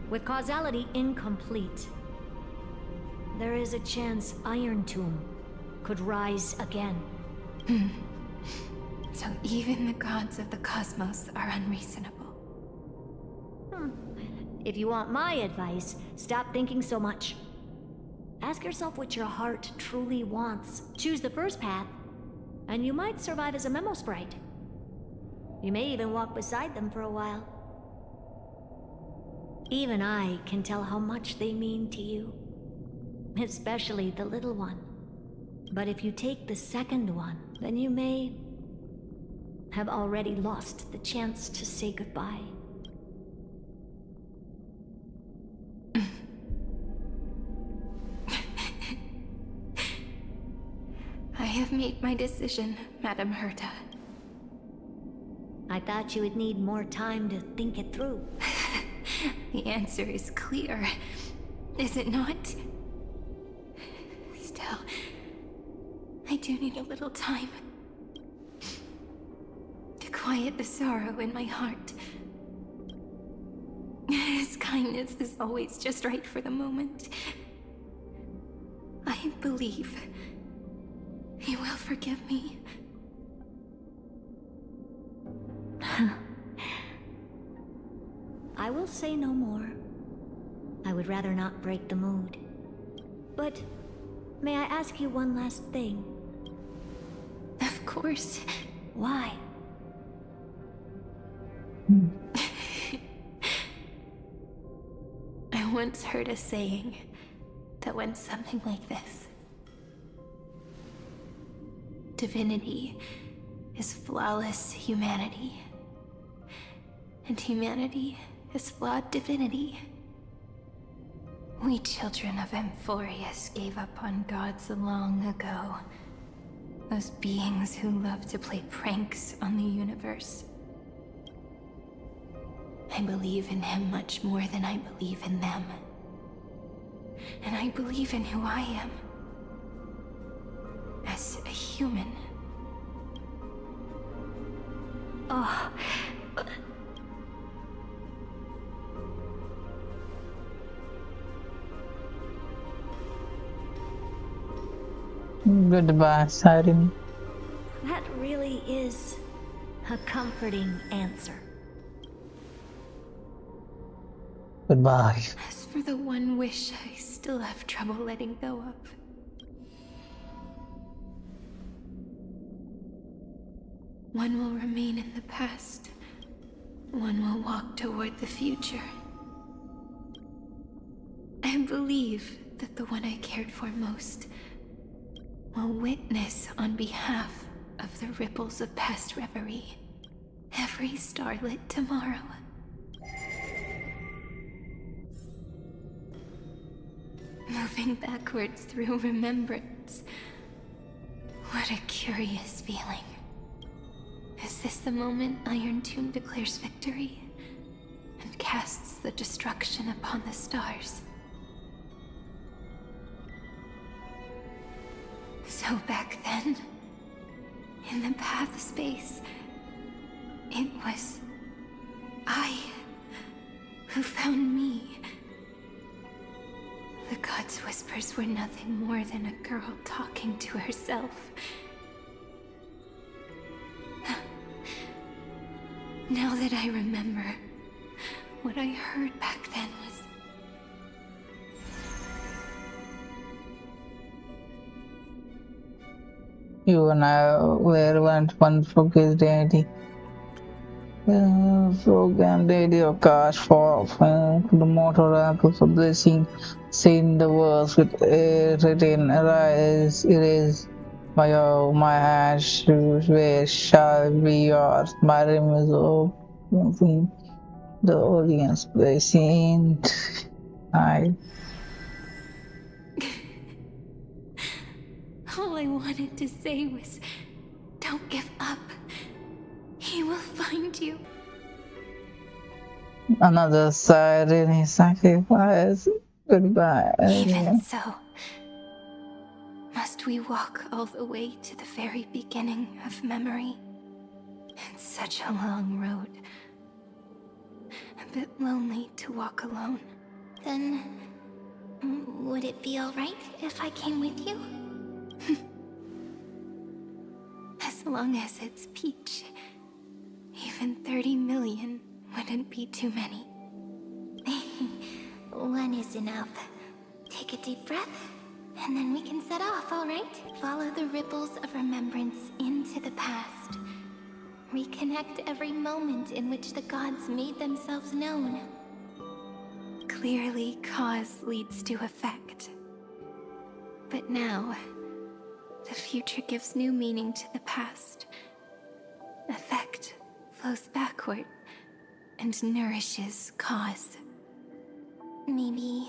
Speaker 18: With causality incomplete, there is a chance Iron Tomb could rise again.
Speaker 10: So even the gods of the cosmos are unreasonable.
Speaker 18: If you want my advice, stop thinking so much. Ask yourself what your heart truly wants. Choose the first path, and you might survive as a memo sprite. You may even walk beside them for a while. Even I can tell how much they mean to you. Especially the little one. But if you take the second one, then you may have already lost the chance to say goodbye.
Speaker 10: I've made my decision, Madame Herta.
Speaker 18: I thought you would need more time to think it through.
Speaker 10: The answer is clear, is it not? Still, I do need a little time to quiet the sorrow in my heart. His kindness is always just right for the moment. I believe he will forgive me.
Speaker 18: I will say no more. I would rather not break the mood. But may I ask you one last thing?
Speaker 10: Of course.
Speaker 18: Why?
Speaker 10: I once heard a saying that went something like this. Divinity is flawless humanity, and humanity is flawed divinity. We children of Amphorius gave up on gods long ago. Those beings who love to play pranks on the universe. I believe in him much more than I believe in them. And I believe in who I am. As a human.
Speaker 18: Oh.
Speaker 1: Goodbye, Siren.
Speaker 18: That really is a comforting answer.
Speaker 1: Goodbye.
Speaker 10: As for the one wish I still have trouble letting go of. One will remain in the past. One will walk toward the future. I believe that the one I cared for most will witness on behalf of the ripples of past reverie every starlit tomorrow. Moving backwards through remembrance. What a curious feeling. Is this the moment Iron Tomb declares victory and casts the destruction upon the stars? So back then, in the path space, it was I who found me. The gods' whispers were nothing more than a girl talking to herself. Now that I remember, what I heard back then was...
Speaker 1: You and I were one focused deity. Program daily of cast for the mortal oracles of the scene. Seen the words with written, arise, erase my hands, shoes, where shall be yours. My rim is open, the audience placing. I.
Speaker 10: All I wanted to say was, don't give up. He will find you.
Speaker 1: Another siren sacrifice. Goodbye.
Speaker 10: Even so, must we walk all the way to the very beginning of memory? It's such a long road. A bit lonely to walk alone.
Speaker 2: Then, would it be alright if I came with you?
Speaker 10: As long as it's Peach. Even 30 million wouldn't be too many.
Speaker 2: One is enough. Take a deep breath, and then we can set off, alright? Follow the ripples of remembrance into the past. Reconnect every moment in which the gods made themselves known.
Speaker 10: Clearly, cause leads to effect. But now, the future gives new meaning to the past. Effect flows backward and nourishes cause.
Speaker 2: Maybe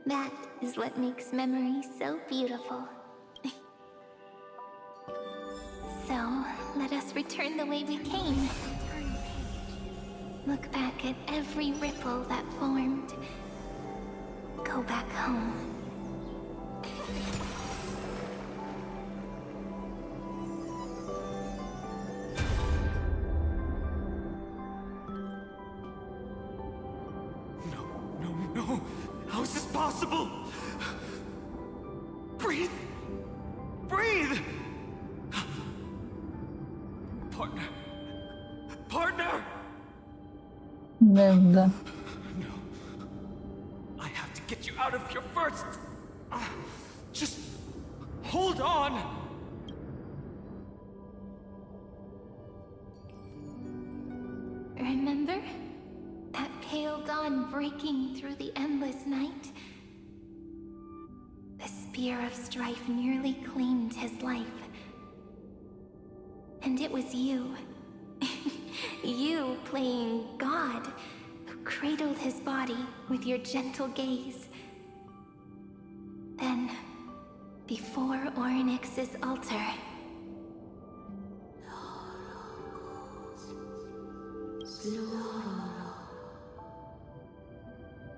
Speaker 2: that is what makes memory so beautiful. us return the way we came. Look back at every ripple that formed. Go back home.
Speaker 9: No! How is this possible? Breathe! Breathe! Partner! Partner!
Speaker 1: Then
Speaker 9: I have to get you out of here first! Just hold on!
Speaker 2: Remember? That pale dawn breaking through the endless night? The spear of strife nearly claimed his life. And it was you. You playing God, who cradled his body with your gentle gaze. Then, before Orynyx's altar,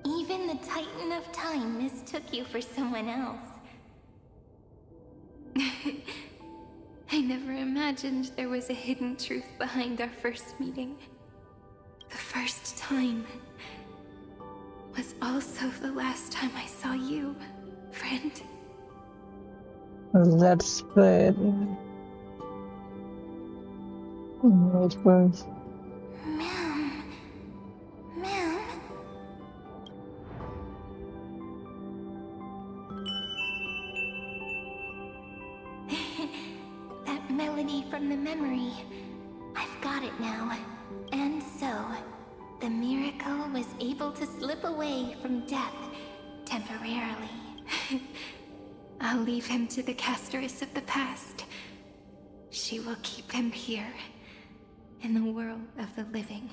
Speaker 2: even the Titan of Time mistook you for someone else. I never imagined there was a hidden truth behind our first meeting. The first time was also the last time I saw you, friend.
Speaker 1: let's spread. Let's spread.
Speaker 2: Ma'am. Ma'am. That melody from the memory. I've got it now. And so, the miracle was able to slip away from death temporarily. I'll leave him to the casteress of the past. She will keep him here, in the world of the living.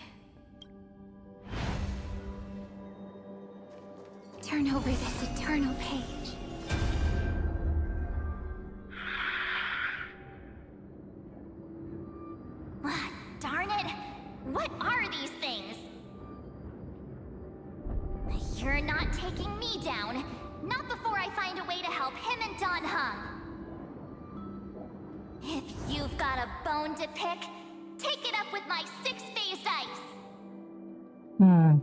Speaker 2: Turn over this eternal page.
Speaker 14: Darn it! What are these things? You're not taking me down. Not before I find a way to help him and Don Hung. If you've got a bone to pick, take it up with my six-phased ice.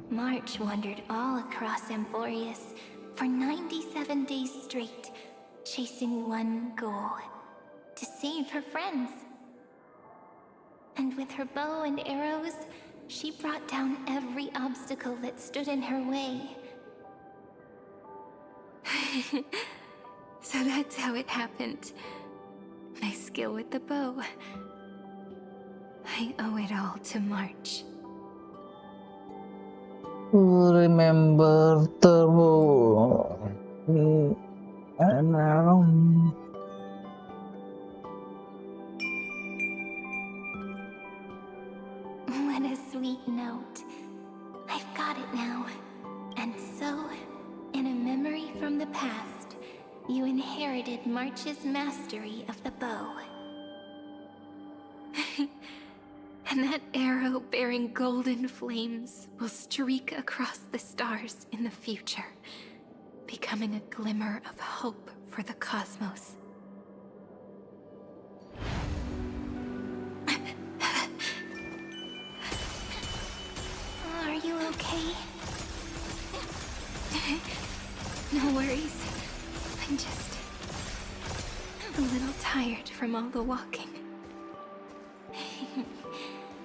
Speaker 2: March wandered all across Amphorius for 97 days straight, chasing one goal: to save her friends. And with her bow and arrows, she brought down every obstacle that stood in her way. So that's how it happened. My skill with the bow. I owe it all to March.
Speaker 1: Remember the war. And
Speaker 2: What a sweet note. I've got it now. And so, in a memory from the past, you inherited March's mastery of the bow. And that arrow bearing golden flames will streak across the stars in the future, becoming a glimmer of hope for the cosmos. Are you okay? No worries. I'm just a little tired from all the walking.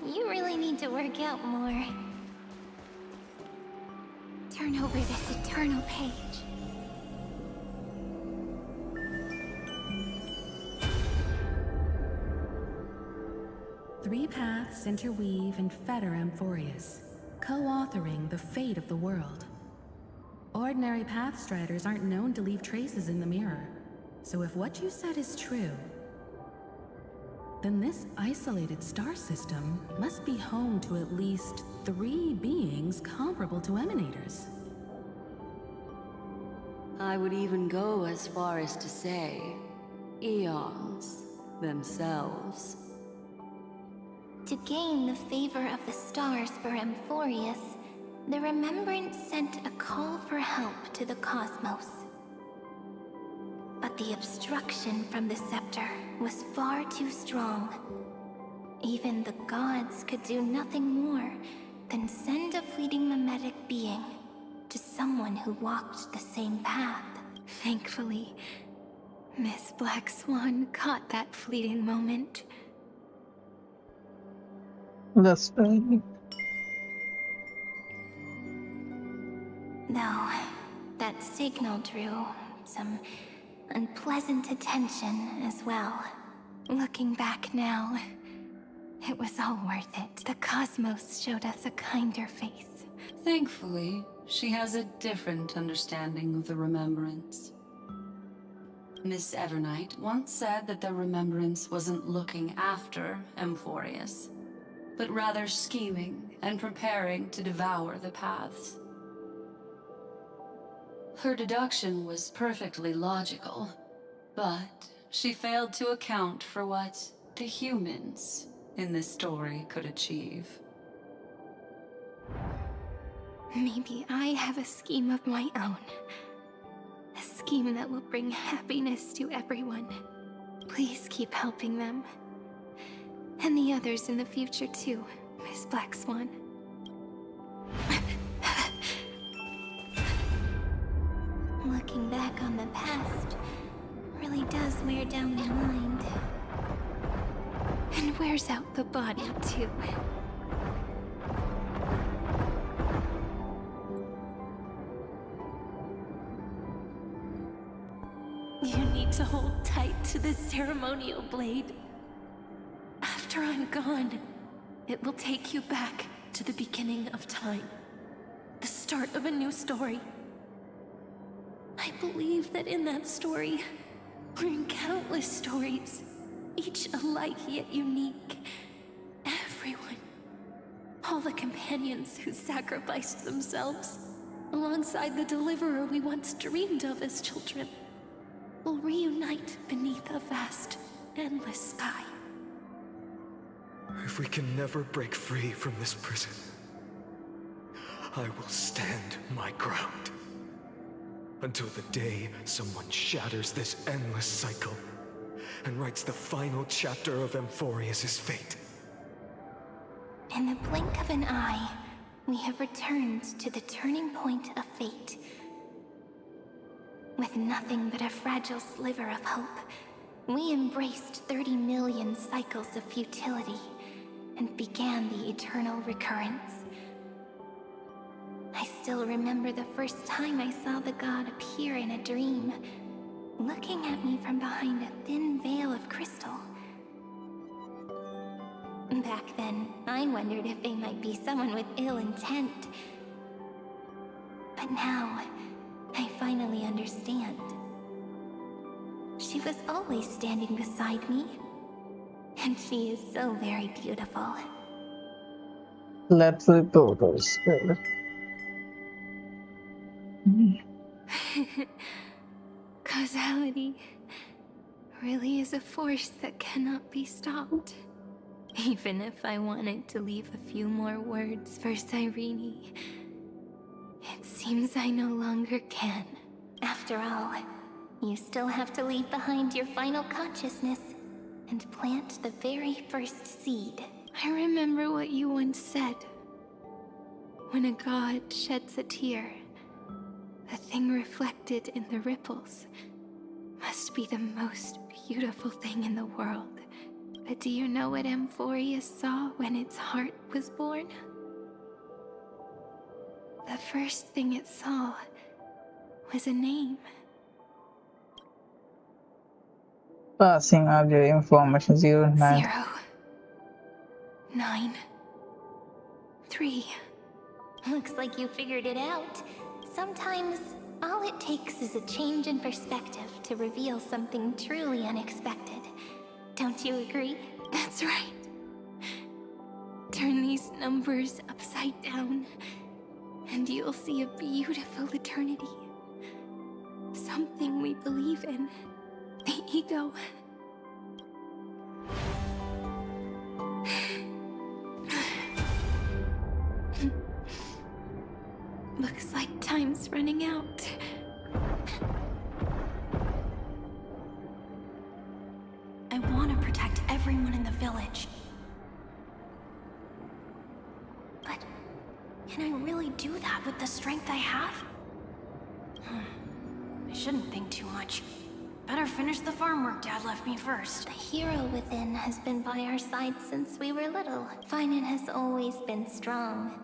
Speaker 2: You really need to work out more. Turn over this eternal page.
Speaker 12: Three paths interweave and fetter Amphorius, co-authoring the fate of the world. Ordinary pathstriders aren't known to leave traces in the mirror, so if what you said is true, then this isolated star system must be home to at least 3 beings comparable to Emanators.
Speaker 19: I would even go as far as to say, eons themselves.
Speaker 2: To gain the favor of the stars for Amphorius, the Remembrance sent a call for help to the cosmos. But the obstruction from the scepter was far too strong. Even the gods could do nothing more than send a fleeting mimetic being to someone who walked the same path.
Speaker 10: Thankfully, Miss Black Swan caught that fleeting moment.
Speaker 1: That's right.
Speaker 2: Though, that signal drew some unpleasant attention as well.
Speaker 10: Looking back now, it was all worth it. The cosmos showed us a kinder face.
Speaker 19: Thankfully, she has a different understanding of the Remembrance. Miss Evernight once said that the Remembrance wasn't looking after Amphorius, but rather scheming and preparing to devour the paths. Her deduction was perfectly logical, but she failed to account for what the humans in this story could achieve.
Speaker 10: Maybe I have a scheme of my own. A scheme that will bring happiness to everyone. Please keep helping them. And the others in the future too, Miss Black Swan.
Speaker 2: Looking back on the past really does wear down the mind.
Speaker 10: And wears out the body too. You need to hold tight to this ceremonial blade. After I'm gone, it will take you back to the beginning of time. The start of a new story. I believe that in that story, or in countless stories, each alike yet unique, everyone, all the companions who sacrificed themselves, alongside the deliverer we once dreamed of as children, will reunite beneath a vast, endless sky.
Speaker 8: If we can never break free from this prison, I will stand my ground. Until the day someone shatters this endless cycle and writes the final chapter of Amphorius' fate.
Speaker 2: In the blink of an eye, we have returned to the turning point of fate. With nothing but a fragile sliver of hope, we embraced 30 million cycles of futility and began the eternal recurrence. I still remember the first time I saw the god appear in a dream, looking at me from behind a thin veil of crystal. Back then, I wondered if they might be someone with ill intent. But now, I finally understand. She was always standing beside me, and she is so very beautiful.
Speaker 1: Let's report those.
Speaker 10: Causality really is a force that cannot be stopped. Even if I wanted to leave a few more words for Cyrene, it seems I no longer can.
Speaker 2: After all, you still have to leave behind your final consciousness and plant the very first seed.
Speaker 10: I remember what you once said. When a god sheds a tear, the thing reflected in the ripples must be the most beautiful thing in the world. But do you know what Amphorius saw when its heart was born? The first thing it saw was a name.
Speaker 1: Passing of your information 09.
Speaker 10: 0, 9, 3.
Speaker 2: Looks like you figured it out. Sometimes, all it takes is a change in perspective to reveal something truly unexpected. Don't you agree?
Speaker 10: That's right. Turn these numbers upside down, and you'll see a beautiful eternity. Something we believe in. The ego. Looks like time's running out. I want to protect everyone in the village. But can I really do that with the strength I have? I shouldn't think too much. Better finish the farm work Dad left me first.
Speaker 13: The hero within has been by our side since we were little. Finan has always been strong.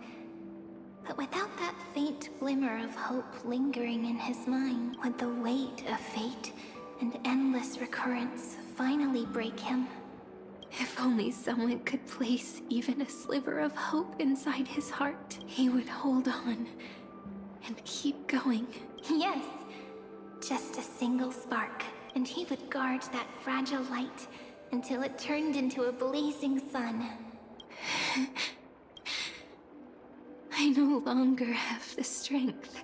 Speaker 13: But without that faint glimmer of hope lingering in his mind, would the weight of fate and endless recurrence finally break him?
Speaker 10: If only someone could place even a sliver of hope inside his heart, he would hold on and keep going.
Speaker 13: Yes, just a single spark, and he would guard that fragile light until it turned into a blazing sun.
Speaker 10: I no longer have the strength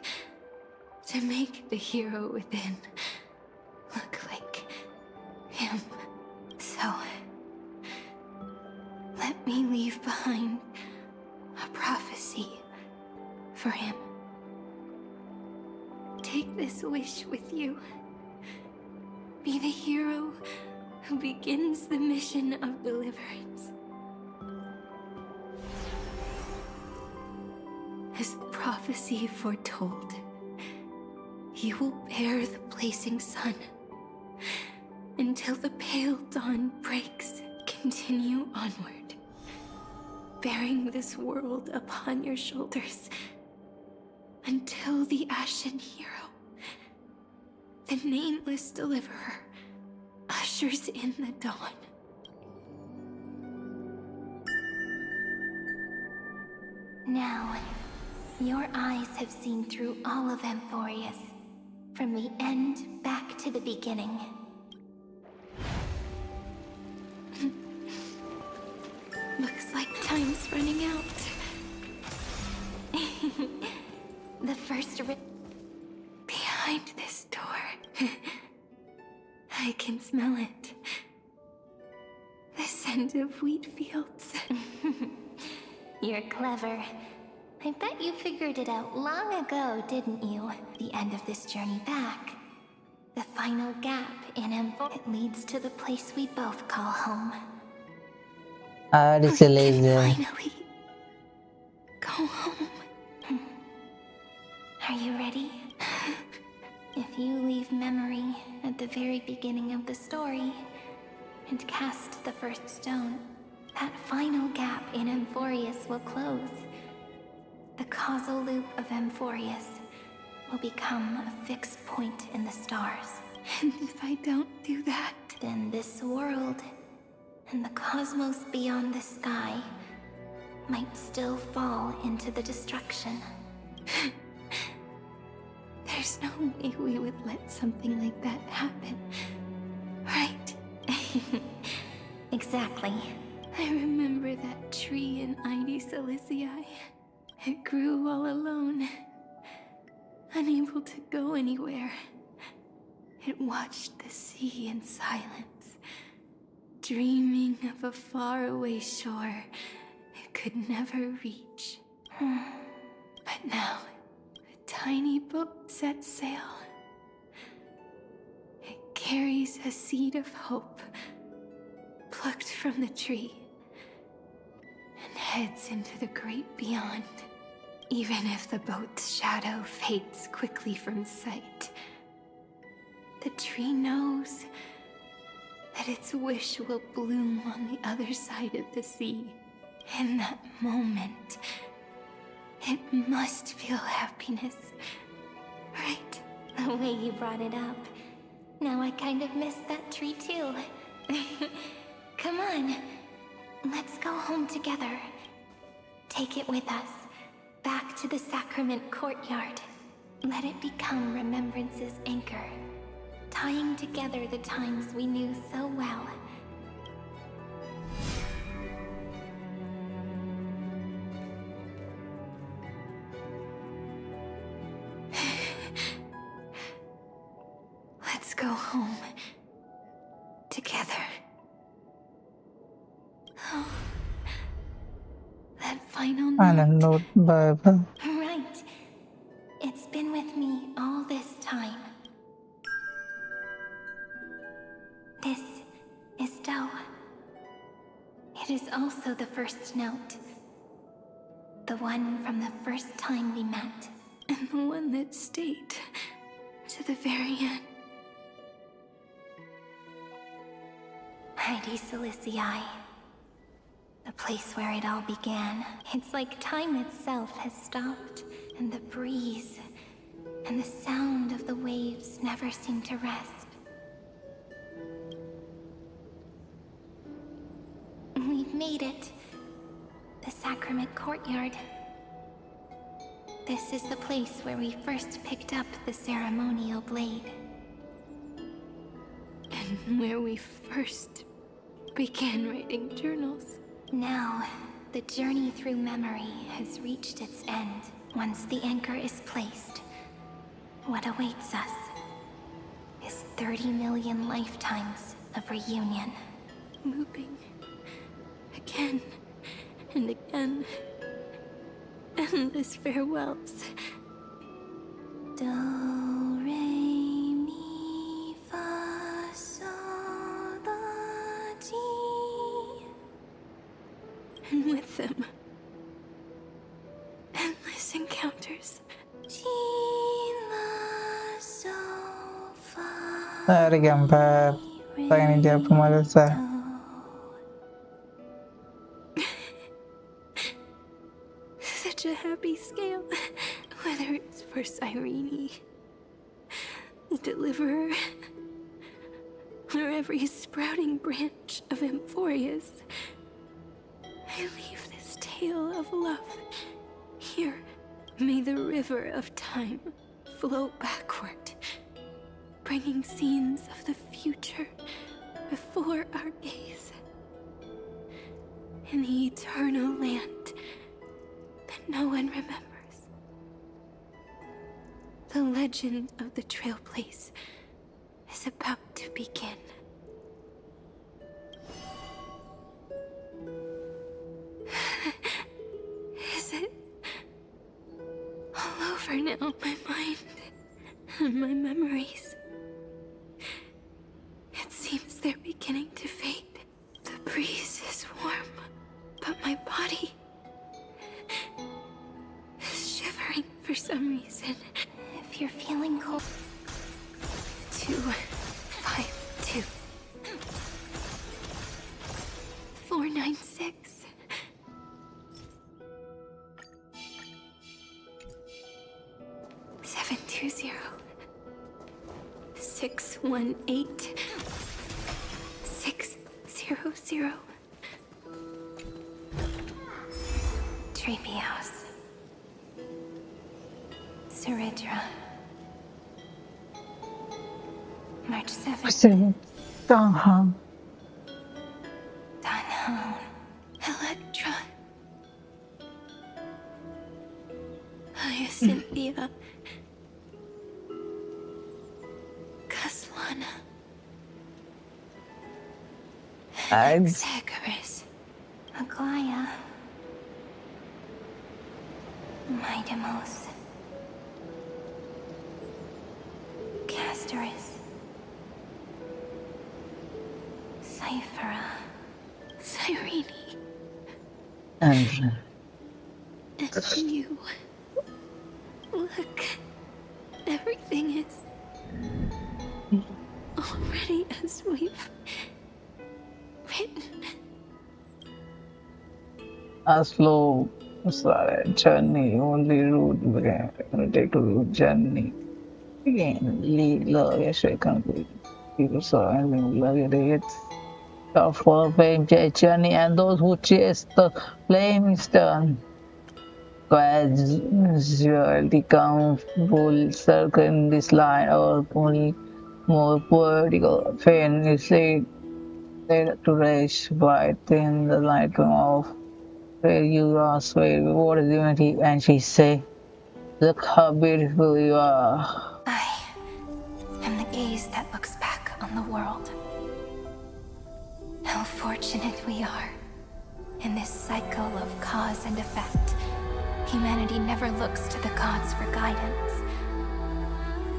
Speaker 10: to make the hero within look like him. So, let me leave behind a prophecy for him. Take this wish with you. Be the hero who begins the mission of deliverance. As prophecy foretold, you will bear the blazing sun until the pale dawn breaks. Continue onward, bearing this world upon your shoulders until the Ashen Hero, the nameless deliverer, ushers in the dawn.
Speaker 13: Now, your eyes have seen through all of Amphorius, from the end back to the beginning.
Speaker 10: Looks like time's running out.
Speaker 13: The first
Speaker 10: behind this door. I can smell it. The scent of wheat fields.
Speaker 13: You're clever. I bet you figured it out long ago, didn't you? The end of this journey back. The final gap in Amphorius. It leads to the place we both call home.
Speaker 10: Finally go home.
Speaker 13: Are you ready? If you leave memory at the very beginning of the story and cast the first stone, that final gap in Amphorius will close. The causal loop of Amphorius will become a fixed point in the stars.
Speaker 10: And if I don't do that,
Speaker 13: then this world and the cosmos beyond the sky might still fall into the destruction.
Speaker 10: There's no way we would let something like that happen, right?
Speaker 13: Exactly.
Speaker 10: I remember that tree in Ides Elysiae. It grew all alone, unable to go anywhere. It watched the sea in silence, dreaming of a faraway shore it could never reach. But now, a tiny boat sets sail. It carries a seed of hope, plucked from the tree, and heads into the great beyond. Even if the boat's shadow fades quickly from sight, the tree knows that its wish will bloom on the other side of the sea. In that moment, it must feel happiness, right?
Speaker 13: The way you brought it up. Now I kind of miss that tree too. Come on, let's go home together. Take it with us, back to the sacrament courtyard. Let it become Remembrance's anchor, tying together the times we knew so well.
Speaker 10: Let's go home together. Oh, that final
Speaker 1: Final note, bye bye.
Speaker 13: Right.
Speaker 2: first note. The one from the first time we met.
Speaker 10: And the one that stayed to the very end.
Speaker 2: Heidi Silicii. The place where it all began. It's like time itself has stopped, and the breeze and the sound of the waves never seem to rest. We've made it. The Sacrament Courtyard. This is the place where we first picked up the ceremonial blade.
Speaker 10: And where we first began writing journals.
Speaker 2: Now, the journey through memory has reached its end. Once the anchor is placed, what awaits us is 30 million lifetimes of reunion.
Speaker 10: Moving again and again. Endless farewells.
Speaker 2: Do, re, mi, fa, sol, la, ti.
Speaker 10: And with them, endless encounters.
Speaker 2: Ti, la, sol, fa,
Speaker 1: Dari gambar pengen dia pemirsa.
Speaker 10: Such a happy scale. Whether it's for Cyrene, the Deliverer, or every sprouting branch of Emphorius, I leave this tale of love here. May the river of time flow backward, bringing scenes of the future before our gaze. In the eternal land that no one remembers. The legend of the Trail Place is about to begin. Is it all over now? My mind and my memories. It seems they're beginning to fade. The breeze is warm, but my body is shivering for some reason.
Speaker 2: If you're feeling cold.
Speaker 10: 252 496 720 618 600
Speaker 2: Treebios. Ceridra. March 7th.
Speaker 1: Danham.
Speaker 2: Danham.
Speaker 10: Electra. Hyacinthia. Kaslana. Hexagoras.
Speaker 2: Aglaya. Midemos. Castorus. Cyphera.
Speaker 10: Cyrene.
Speaker 1: And
Speaker 10: And you. Look. Everything is already as we've written.
Speaker 1: a slow journey, only route began. Take to journey. Again, lead love, yes, I can be. People saw and love it. Tough for fame, journey, and those who chase the flames turn. Gradually come full circle in this line, or only more vertical. Fame is laid to rage bright in the light of where you are swayed. What is unity? And she say, look how beautiful you are.
Speaker 2: I am the gaze that looks back on the world. How fortunate we are. In this cycle of cause and effect, humanity never looks to the gods for guidance.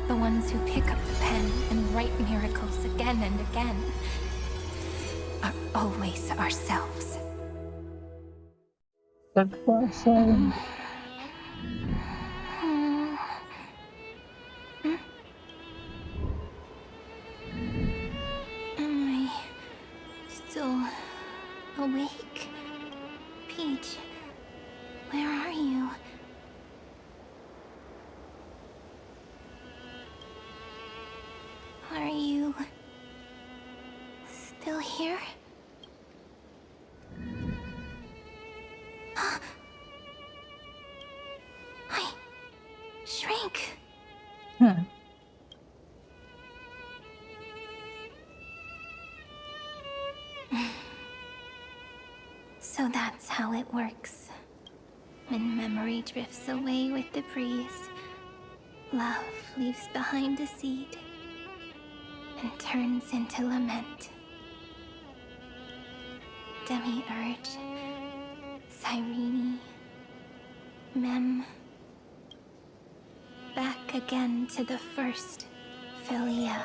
Speaker 2: The ones who pick up the pen and write miracles again and again are always ourselves.
Speaker 1: That was
Speaker 10: Am I still awake? Peach, where are you? Are you still here? I shrank. So that's how it works. When memory drifts away with the breeze, love leaves behind a seed and turns into lament. Demiurge, Cyrene, Mem. Back again to the first Philia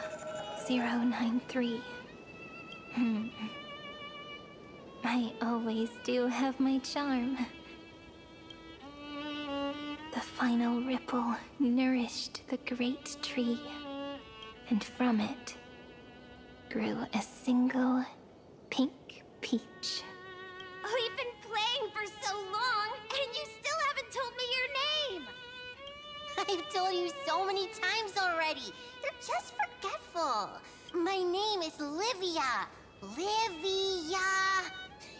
Speaker 10: 093. I always do have my charm. The final ripple nourished the great tree, and from it grew a single pink peach.
Speaker 14: We've been playing for so long, and you still haven't told me your name! I've told you so many times already. You're just forgetful. My name is Livia. Livia.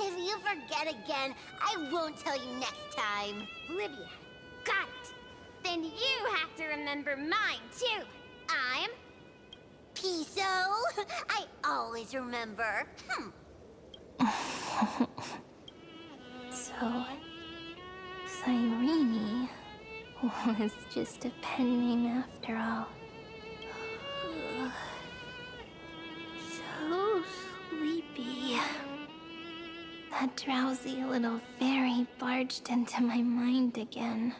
Speaker 14: If you forget again, I won't tell you next time. Livia. Got it. Then you have to remember mine, too. I'm... Piso. I always remember.
Speaker 10: So, Cyrene was just a pen name after all. So sleepy. That drowsy little fairy barged into my mind again.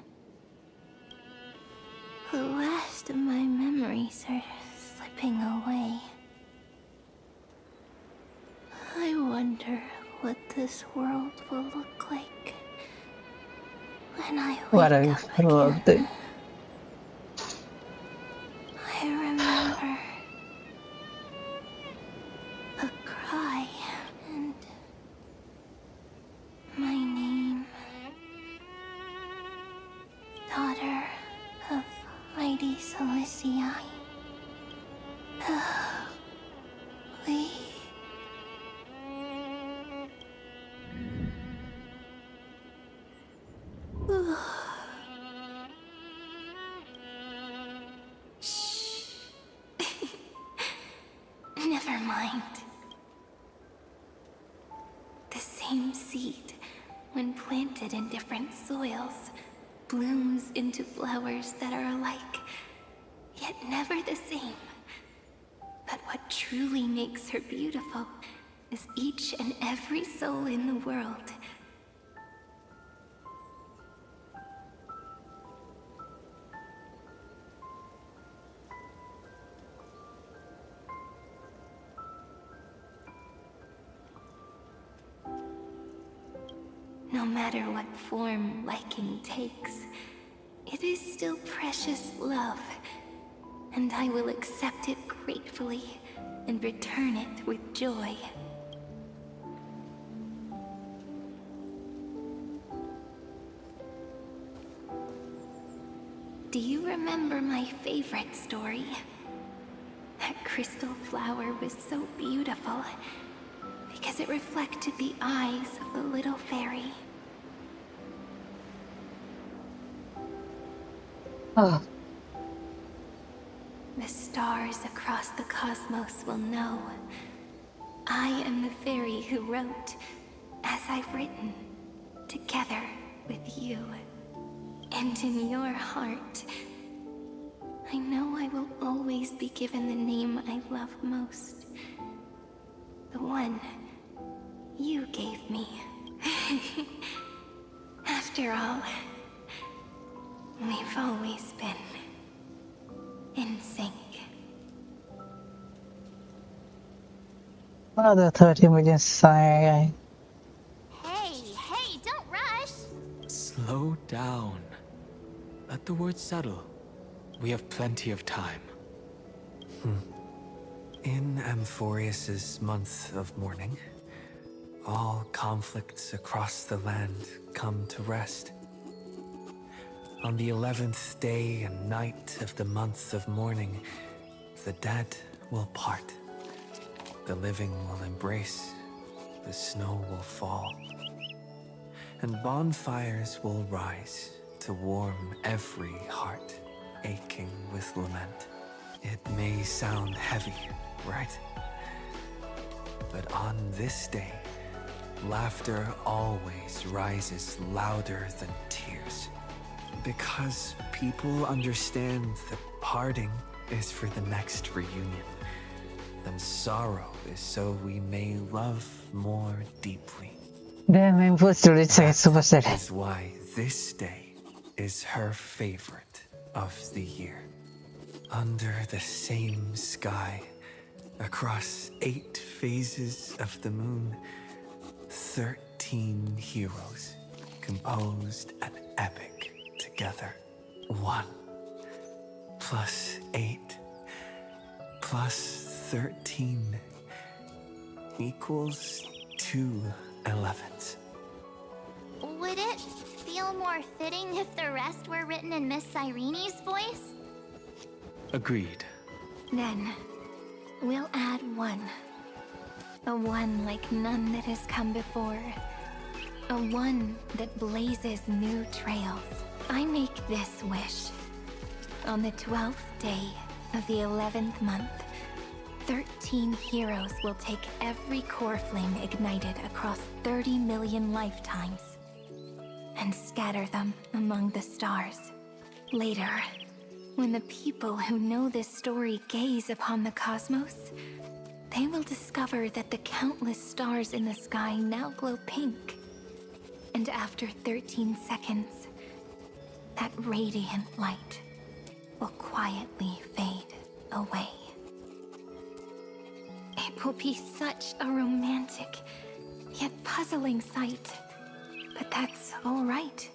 Speaker 10: The last of my memories are slipping away. I wonder what this world will look like when I
Speaker 1: what
Speaker 10: wake
Speaker 1: I
Speaker 10: up
Speaker 1: loved
Speaker 10: again.
Speaker 1: it.
Speaker 10: I remember a cry and my name. Daughter of Lady Celestii. We... Shh. Never mind. The same seed, when planted in different soils, blooms into flowers that are alike, yet never the same. But what truly makes her beautiful is each and every soul in the world. No matter what form liking takes, it is still precious love, and I will accept it gratefully and return it with joy. Do you remember my favorite story? That crystal flower was so beautiful because it reflected the eyes of the little fairy.
Speaker 1: Oh,
Speaker 10: The stars across the cosmos will know. I am the fairy who wrote, as I've written, together with you. And in your heart, I know I will always be given the name I love most. The one you gave me. After all, we've always been in sync.
Speaker 1: another 30 minutes.
Speaker 14: Hey, don't rush.
Speaker 9: Slow down. Let the words settle. We have plenty of time.
Speaker 17: In Amphorius's month of mourning, all conflicts across the land come to rest. On the 11th day and night of the month of mourning, the dead will part. The living will embrace. The snow will fall. And bonfires will rise to warm every heart aching with lament. It may sound heavy, right? But on this day, laughter always rises louder than tears. Because people understand that parting is for the next reunion, and sorrow is so we may love more deeply.
Speaker 1: Damn, I'm supposed to reach super sad.
Speaker 17: That is why this day is her favorite of the year. Under the same sky, across 8 phases of the moon, 13 heroes composed an epic together. 1 plus 8 plus 13 equals 2 11s.
Speaker 14: Would it feel more fitting if the rest were written in Miss Cyrene's voice?
Speaker 9: Agreed.
Speaker 10: Then, we'll add 1. A 1 like none that has come before. A 1 that blazes new trails. I make this wish. On the 12th day of the 11th month, 13 heroes will take every core flame ignited across 30 million lifetimes and scatter them among the stars. Later, when the people who know this story gaze upon the cosmos, they will discover that the countless stars in the sky now glow pink. And after 13 seconds, that radiant light will quietly fade away. It will be such a romantic, yet puzzling sight. But that's all right.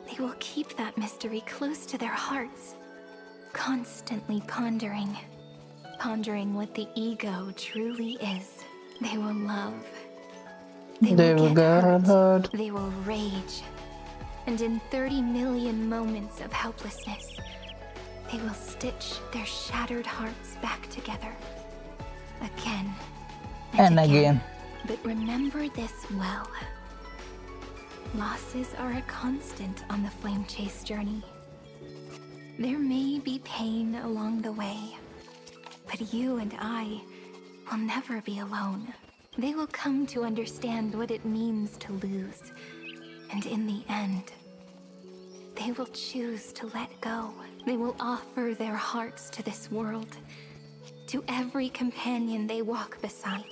Speaker 10: They will keep that mystery close to their hearts, constantly pondering what the ego truly is. They will love. They will get hurt. They will rage. And in 30 million moments of helplessness, they will stitch their shattered hearts back together. Again and again. But remember this well. Losses are a constant on the flame chase journey. There may be pain along the way, but you and I will never be alone. They will come to understand what it means to lose, and in the end, they will choose to let go. They will offer their hearts to this world, to every companion they walk beside.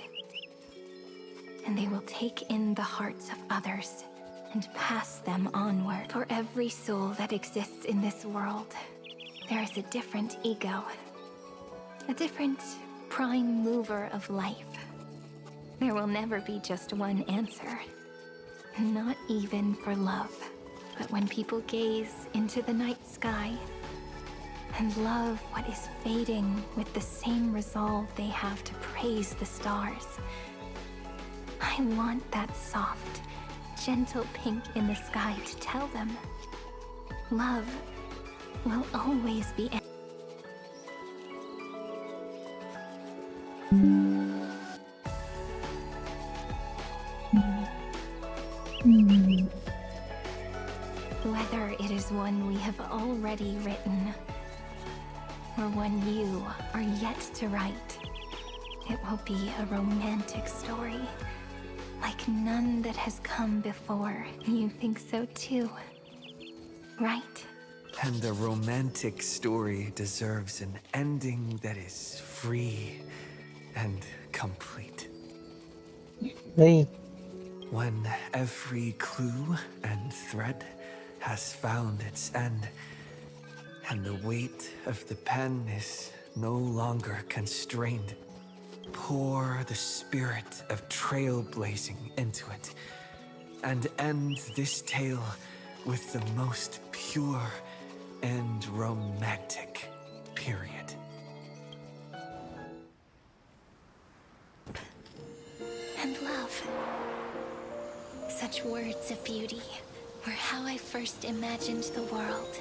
Speaker 10: And they will take in the hearts of others and pass them onward. For every soul that exists in this world, there is a different ego, a different prime mover of life. There will never be just one answer, not even for love. But when people gaze into the night sky and love what is fading with the same resolve they have to praise the stars, I want that soft, gentle pink in the sky to tell them love will always be. Whether it is one we have already written, or one you are yet to write, it will be a romantic story, like none that has come before. You think so too, right?
Speaker 17: And a romantic story deserves an ending that is free and complete.
Speaker 1: Hey.
Speaker 17: When every clue and thread has found its end, and the weight of the pen is no longer constrained, pour the spirit of trailblazing into it, and end this tale with the most pure and romantic period.
Speaker 2: And love. Such words of beauty were how I first imagined the world.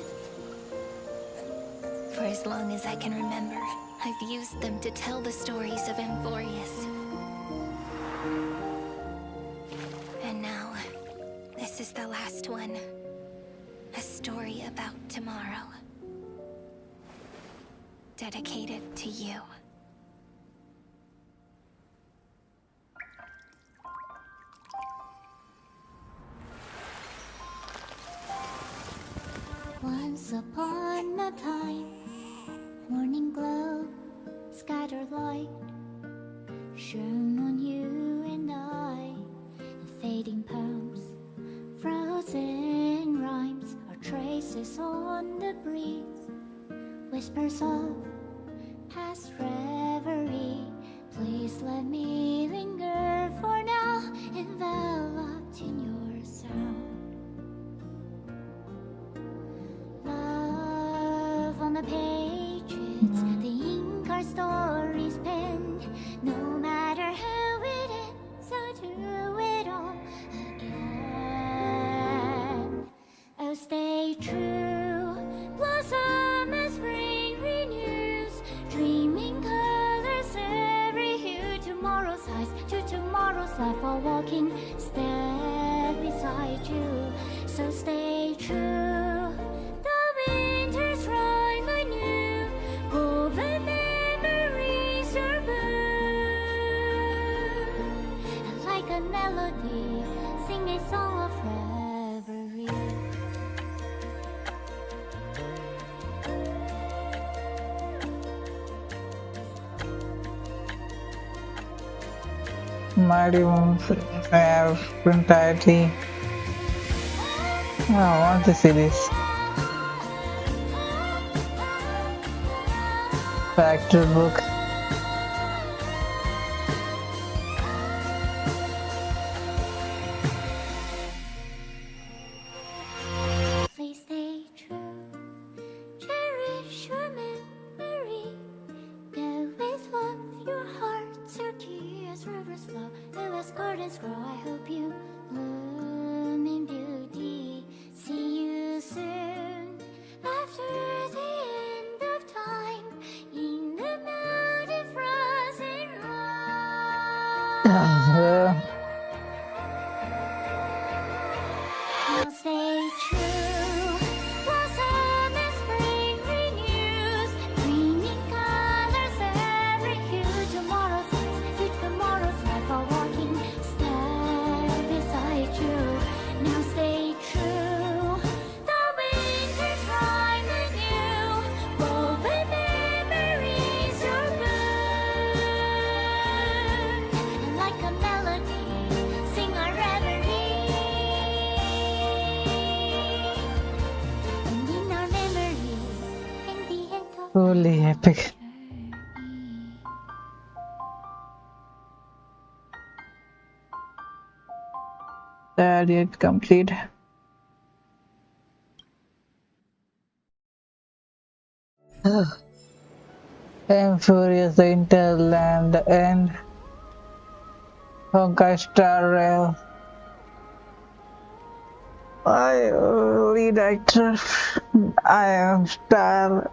Speaker 2: For as long as I can remember, I've used them to tell the stories of Amphorius. And now, this is the last one. A story about tomorrow. Dedicated to you.
Speaker 20: Once upon a time, morning glow, scattered light, shone on you and I. Fading poems, frozen rhymes, or traces on the breeze, whispers of past reverie. Please let me linger for now, enveloped in your sound. Love on the pages, the ink our stories penned. No matter how it ends, so do it all again. Oh, stay true, blossom as spring renews, dreaming colors every hue. Tomorrow's eyes to tomorrow's life, while walking step beside you. So stay true. Winter's rhyme anew, woven memories are blue. And like a melody, sing a song of reverie.
Speaker 1: Mighty Moon have entirety. I want to see this. Factor book.
Speaker 20: Please stay true, cherish your memory. Go with love, your heart's your tears, rivers flow, as gardens grow. I hope you bloom in beauty. See you soon, after the end of time, in the mountain frozen rock. Now stay true, blossom as spring renews, dreaming colors every hue. Tomorrow's eyes to tomorrow's life, are walking step beside you. Now stay true, the winter's rhyme anew, woven memories are blue. And like a melody, sing our reverie. And in our memory, in the end of
Speaker 1: Holy epic. That yet complete. I'm furious, the Interland, the end. Honkai Star Rail. I lead actor. I am Star.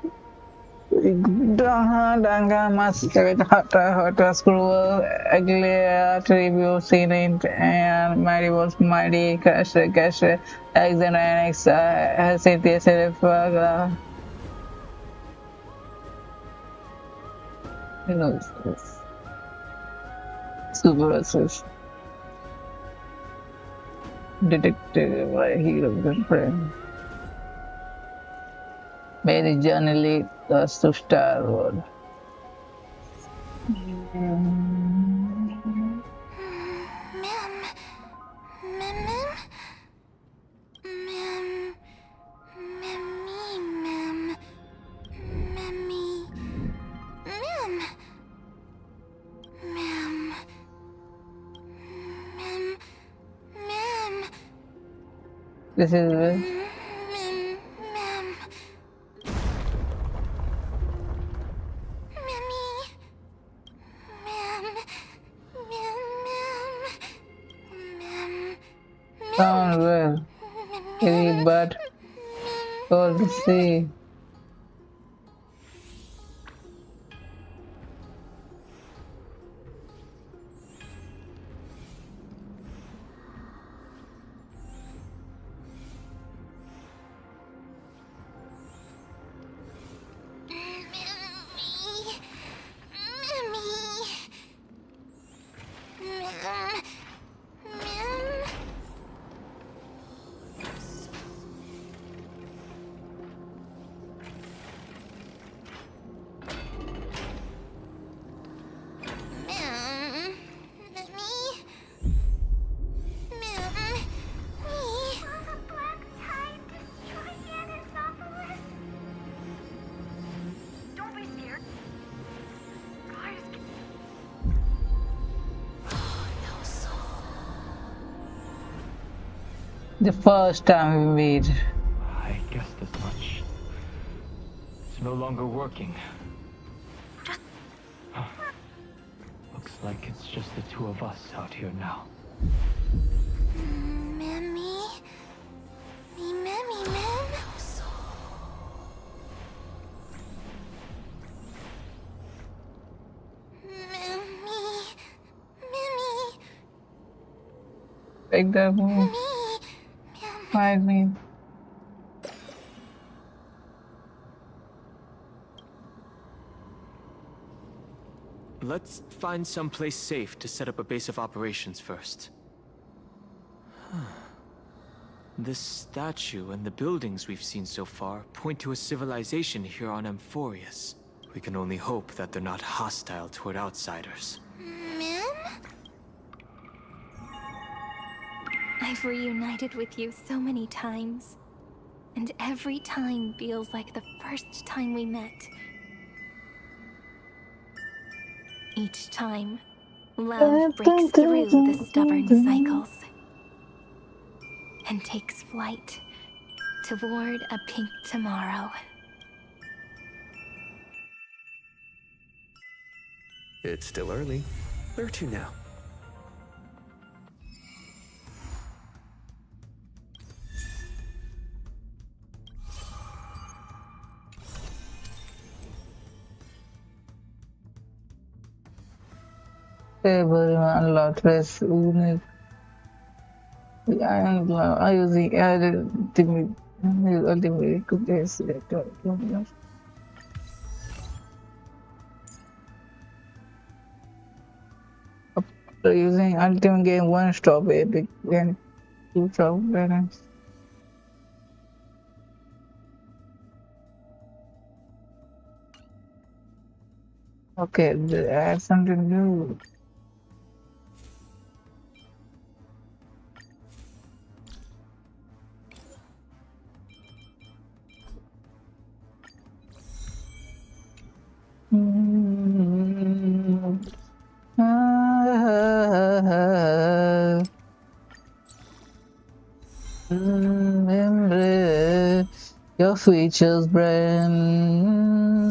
Speaker 1: Dengan mas hot was cruel, ugly tribute scene and Mary was mighty, cash, Alexander and X, Cynthia Self, you know, this super assist. Detective, my hero, good friend. May the journey lead us to Starwood. This is sound well. Very but all to see. The first time we meet.
Speaker 9: I guessed as much. It's no longer working. Looks like it's just the two of us out here now.
Speaker 1: Take that move. Find me.
Speaker 9: Let's find some place safe to set up a base of operations first. This statue and the buildings we've seen so far point to a civilization here on Amphorius. We can only hope that they're not hostile toward outsiders.
Speaker 10: I've reunited with you so many times, and every time feels like the first time we met. Each time, love breaks through the stubborn cycles and takes flight toward a pink tomorrow.
Speaker 17: It's still early. Where to now?
Speaker 1: Unlocked trace unique. I using added ultimate cookies. After using ultimate game one stop epic and two stop balance. Okay, add something new. Your features brand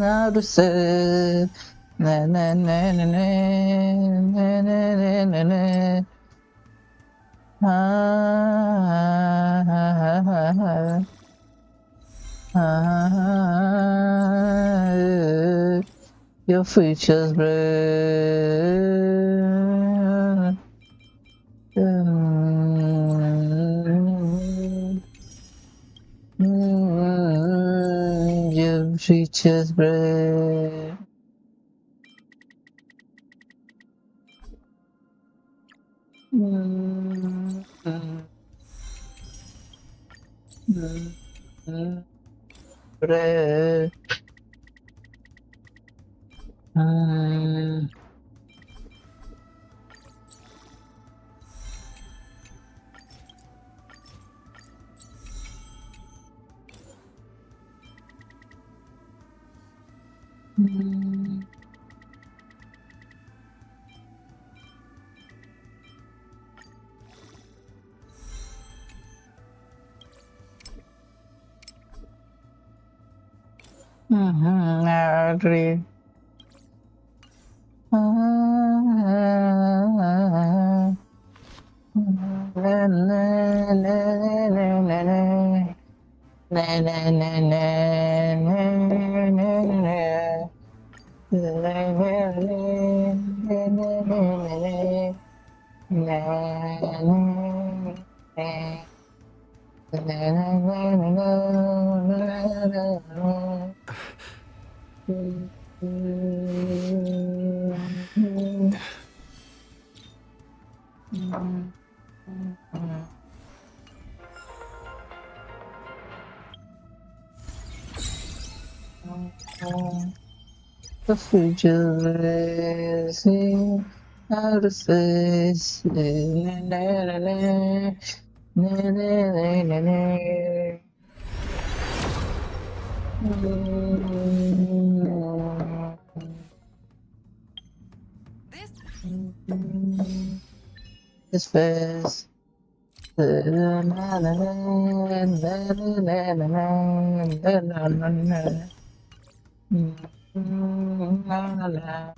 Speaker 1: how to say na na na na na na na na na na your features brand your features brand bread. I agree. The future is in outer space. Na, na, na, na, na, na, na, na. This face. Na, na, na, na, na, na, na, na, na, na, na. La, la, la.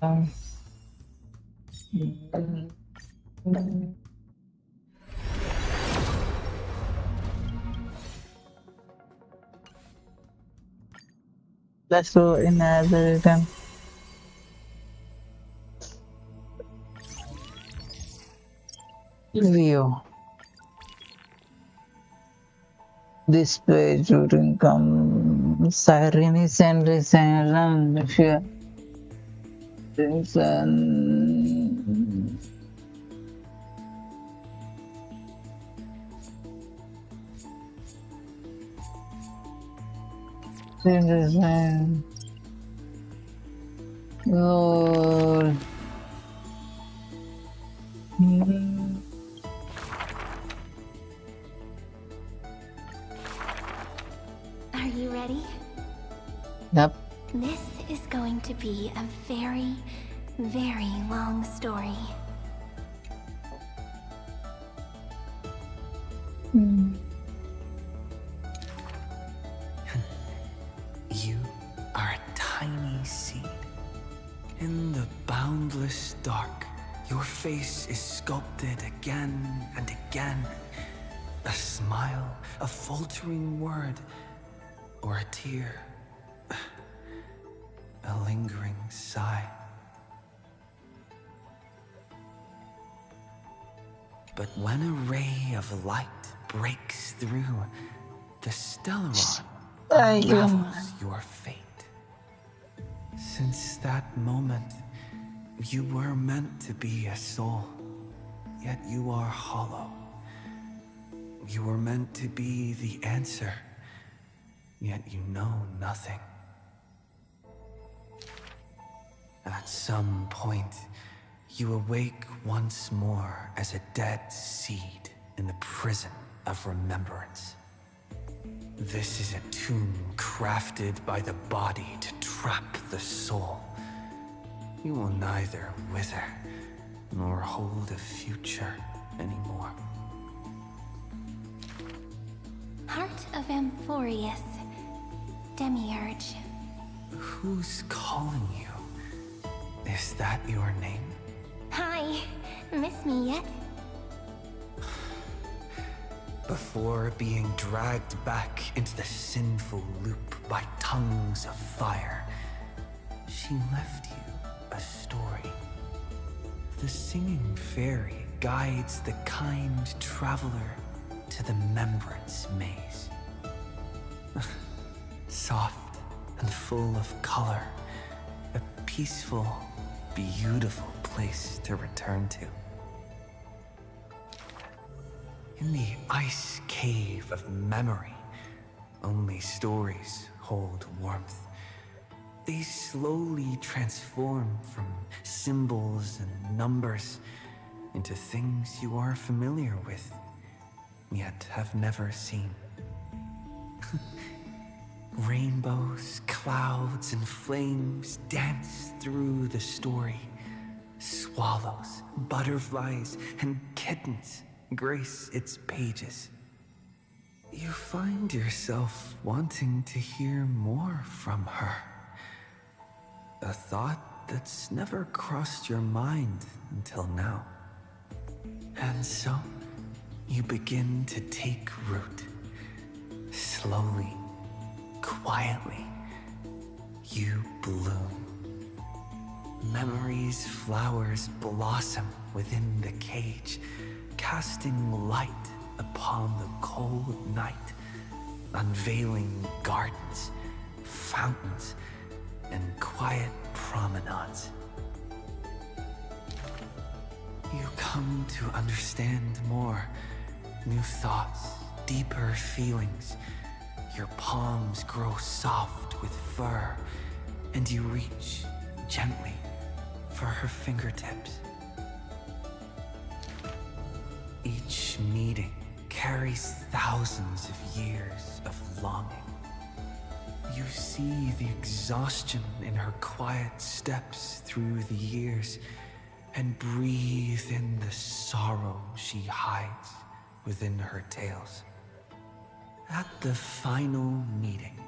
Speaker 1: Let's go in another time. View. This page would income Sirenes and Run if you Lord.
Speaker 2: Are you ready?
Speaker 1: Yep.
Speaker 2: This is going to be a very, very long story.
Speaker 17: You are a tiny seed. In the boundless dark, your face is sculpted again and again. A smile, a faltering word, or a tear. A lingering sigh. But when a ray of light breaks through, the Stellaron unravels your fate. Since that moment, you were meant to be a soul, yet you are hollow. You were meant to be the answer, yet you know nothing. At some point, you awake once more as a dead seed in the prison of remembrance. This is a tomb crafted by the body to trap the soul. You will neither wither nor hold a future anymore.
Speaker 2: Heart of Amphorius, Demiurge.
Speaker 17: Who's calling you? Is that your name?
Speaker 2: Hi, miss me yet?
Speaker 17: Before being dragged back into the sinful loop by tongues of fire, she left you a story. The singing fairy guides the kind traveler to the Remembrance Maze. Soft and full of color, a peaceful, beautiful place to return to. In the ice cave of memory, only stories hold warmth. They slowly transform from symbols and numbers into things you are familiar with, yet have never seen. Rainbows, clouds, and flames dance through the story. Swallows, butterflies, and kittens grace its pages. you find yourself wanting to hear more from her. A thought that's never crossed your mind until now. And so, you begin to take root. Slowly, quietly, you bloom. Memory's flowers blossom within the cage, casting light upon the cold night, unveiling gardens, fountains, and quiet promenades. You come to understand more, new thoughts, deeper feelings. Your palms grow soft with fur, and you reach gently for her fingertips. Each meeting carries thousands of years of longing. You see the exhaustion in her quiet steps through the years, and breathe in the sorrow she hides within her tales. At the final meeting,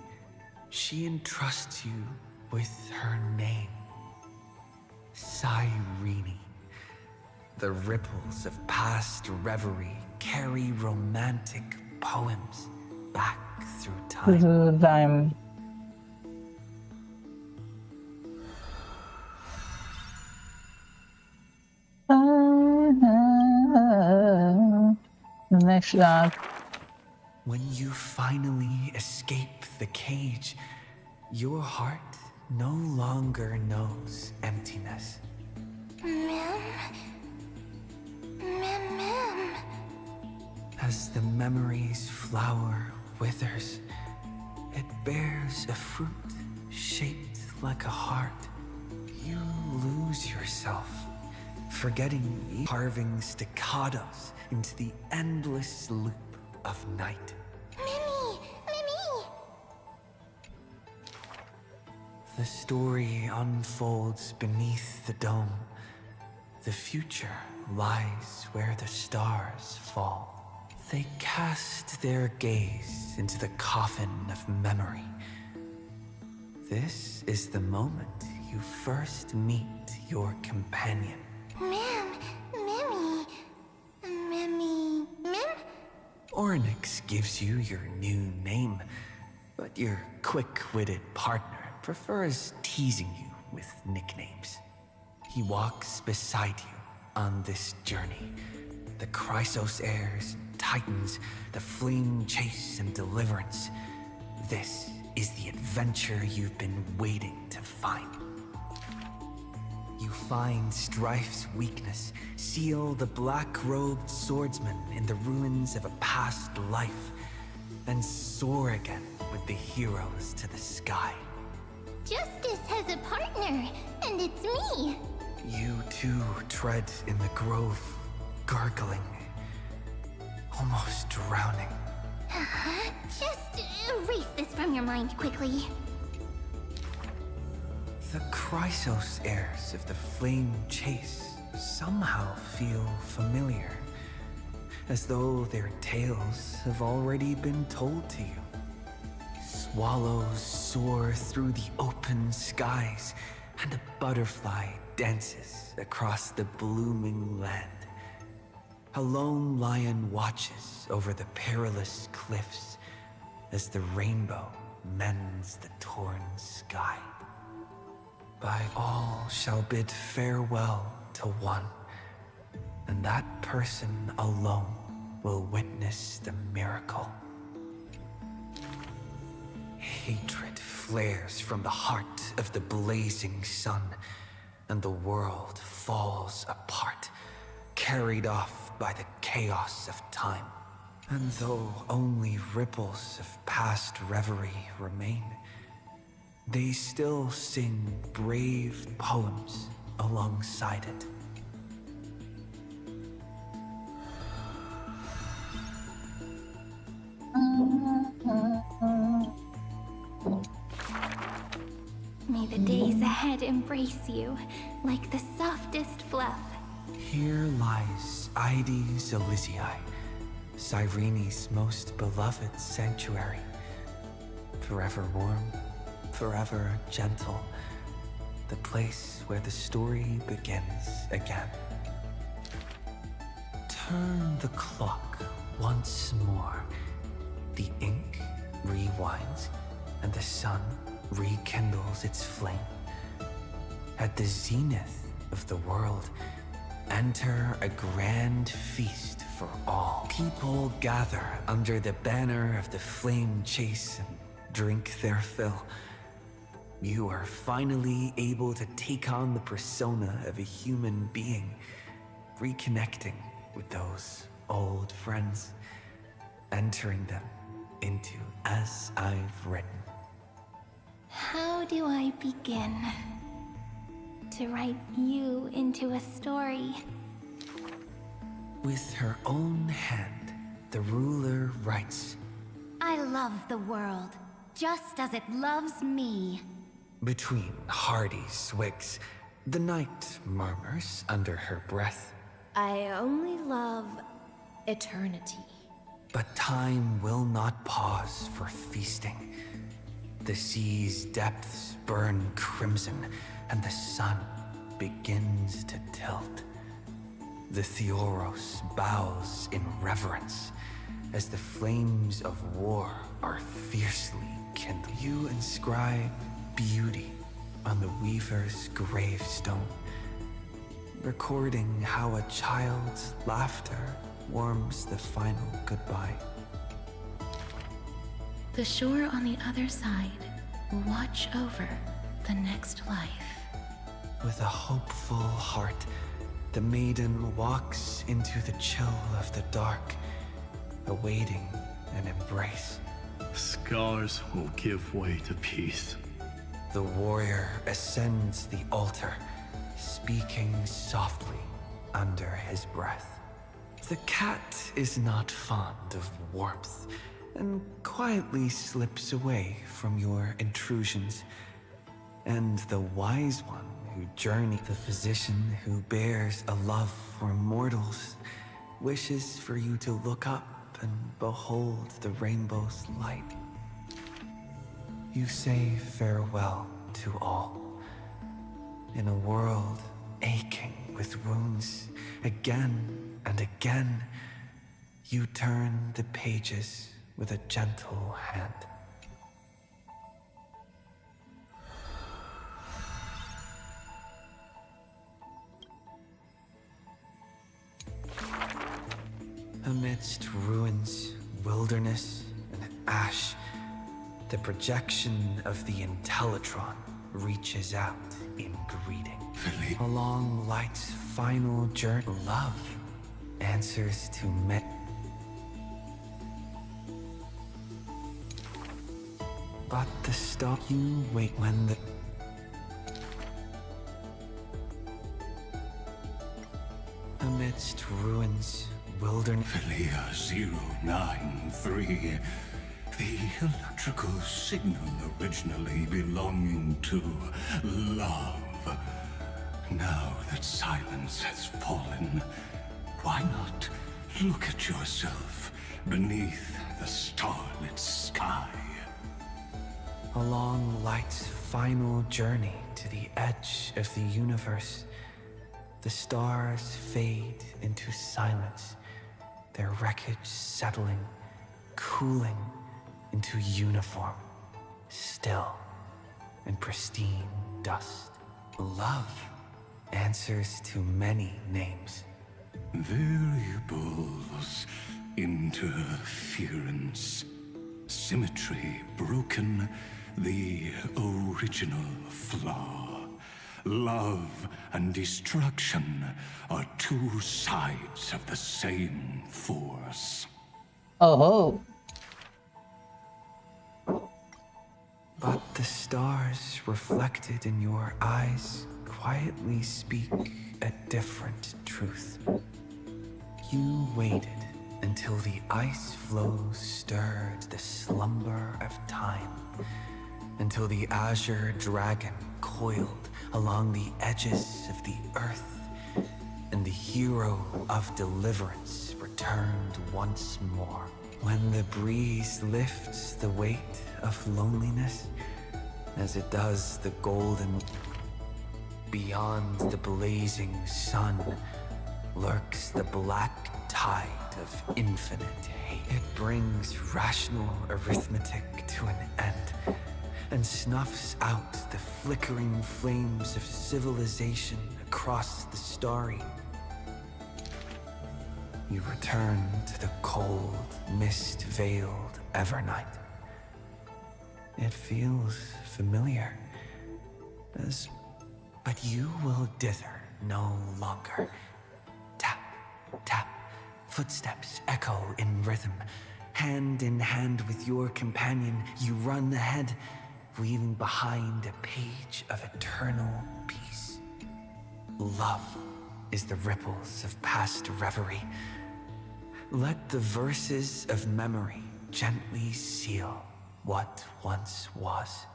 Speaker 17: she entrusts you with her name, Cyrene. The ripples of past reverie carry romantic poems back through
Speaker 1: This
Speaker 17: time.
Speaker 1: is the time. The next arc.
Speaker 17: When you finally escape the cage, your heart no longer knows emptiness.
Speaker 14: Ma'am? Ma'am?
Speaker 17: As the memory's flower withers, it bears a fruit shaped like a heart. You lose yourself, forgetting carving staccatos into the endless loop of night.
Speaker 14: Mimi!
Speaker 17: The story unfolds beneath the dome. The future lies where the stars fall. They cast their gaze into the coffin of memory. This is the moment you first meet your companion.
Speaker 14: Ma'am!
Speaker 17: Orynyx gives you your new name, but your quick-witted partner prefers teasing you with nicknames. He walks beside you on this journey. The Chrysos heirs, Titans, the flame chase and deliverance. This is the adventure you've been waiting to find. You find Strife's weakness, seal the black-robed swordsman in the ruins of a past life, and soar again with the heroes to the sky.
Speaker 14: Justice has a partner, and it's me!
Speaker 17: You too tread in the grove, gurgling, almost drowning.
Speaker 14: Just erase this from your mind quickly.
Speaker 17: The Chrysos heirs of the Flame Chase somehow feel familiar, as though their tales have already been told to you. Swallows soar through the open skies, and a butterfly dances across the blooming land. A lone lion watches over the perilous cliffs as the rainbow mends the torn sky. By all shall bid farewell to one, and that person alone will witness the miracle. Hatred flares from the heart of the blazing sun, and the world falls apart, carried off by the chaos of time. And though only ripples of past reverie remain, they still sing brave poems alongside it.
Speaker 2: May the days ahead embrace you like the softest fluff.
Speaker 17: Here lies Ides Elysiae, Cyrene's most beloved sanctuary. Forever warm, forever gentle. The place where the story begins again. Turn the clock once more. The ink rewinds, and the sun rekindles its flame. At the zenith of the world, enter a grand feast for all. People gather under the banner of the flame chase and drink their fill. You are finally able to take on the persona of a human being, reconnecting with those old friends, entering them into As I've Written.
Speaker 14: How do I begin to write you into a story?
Speaker 17: With her own hand, the ruler writes,
Speaker 5: I love the world, just as it loves me.
Speaker 17: Between hearty swigs, the knight murmurs under her breath,
Speaker 7: I only love eternity.
Speaker 17: but time will not pause for feasting. The sea's depths burn crimson, and the sun begins to tilt. The Theoros bows in reverence as the flames of war are fiercely kindled. You inscribe beauty on the weaver's gravestone, recording how a child's laughter warms the final goodbye.
Speaker 10: The shore on the other side will watch over the next life.
Speaker 17: With a hopeful heart, the maiden walks into the chill of the dark, awaiting an embrace.
Speaker 4: Scars will give way to peace.
Speaker 17: The warrior ascends the altar, speaking softly under his breath. The cat is not fond of warmth, and quietly slips away from your intrusions. And the wise one who journeys, the physician who bears a love for mortals, wishes for you to look up and behold the rainbow's light. You say farewell to all. In a world aching with wounds, again and again, you turn the pages with a gentle hand. Amidst ruins, wilderness, and ash, the projection of the Intellitron reaches out in greeting. Along light's final journey, love answers to me. But the stop you wait when the amidst ruins, wilderness.
Speaker 21: Philia 093. The electrical signal originally belonging to love. Now that silence has fallen, why not look at yourself beneath the starlit sky?
Speaker 17: Along light's final journey to the edge of the universe, the stars fade into silence, their wreckage settling, cooling into uniform, still and pristine dust. Love answers to many names.
Speaker 21: Variables, interference, symmetry broken, the original flaw. Love and destruction are two sides of the same force.
Speaker 1: Oh.
Speaker 17: But the stars reflected in your eyes quietly speak a different truth. You waited until the ice flows stirred the slumber of time, until the azure dragon coiled along the edges of the earth, and the hero of deliverance returned once more. When the breeze lifts the weight of loneliness, as it does the golden, beyond the blazing sun lurks the black tide of infinite hate. It brings rational arithmetic to an end and snuffs out the flickering flames of civilization across the starry. You return to the cold, mist-veiled Evernight. It feels familiar, but you will dither no longer. Tap, tap, footsteps echo in rhythm. Hand in hand with your companion, you run ahead, leaving behind a page of eternal peace. Love is the ripples of past reverie. Let the verses of memory gently seal what once was.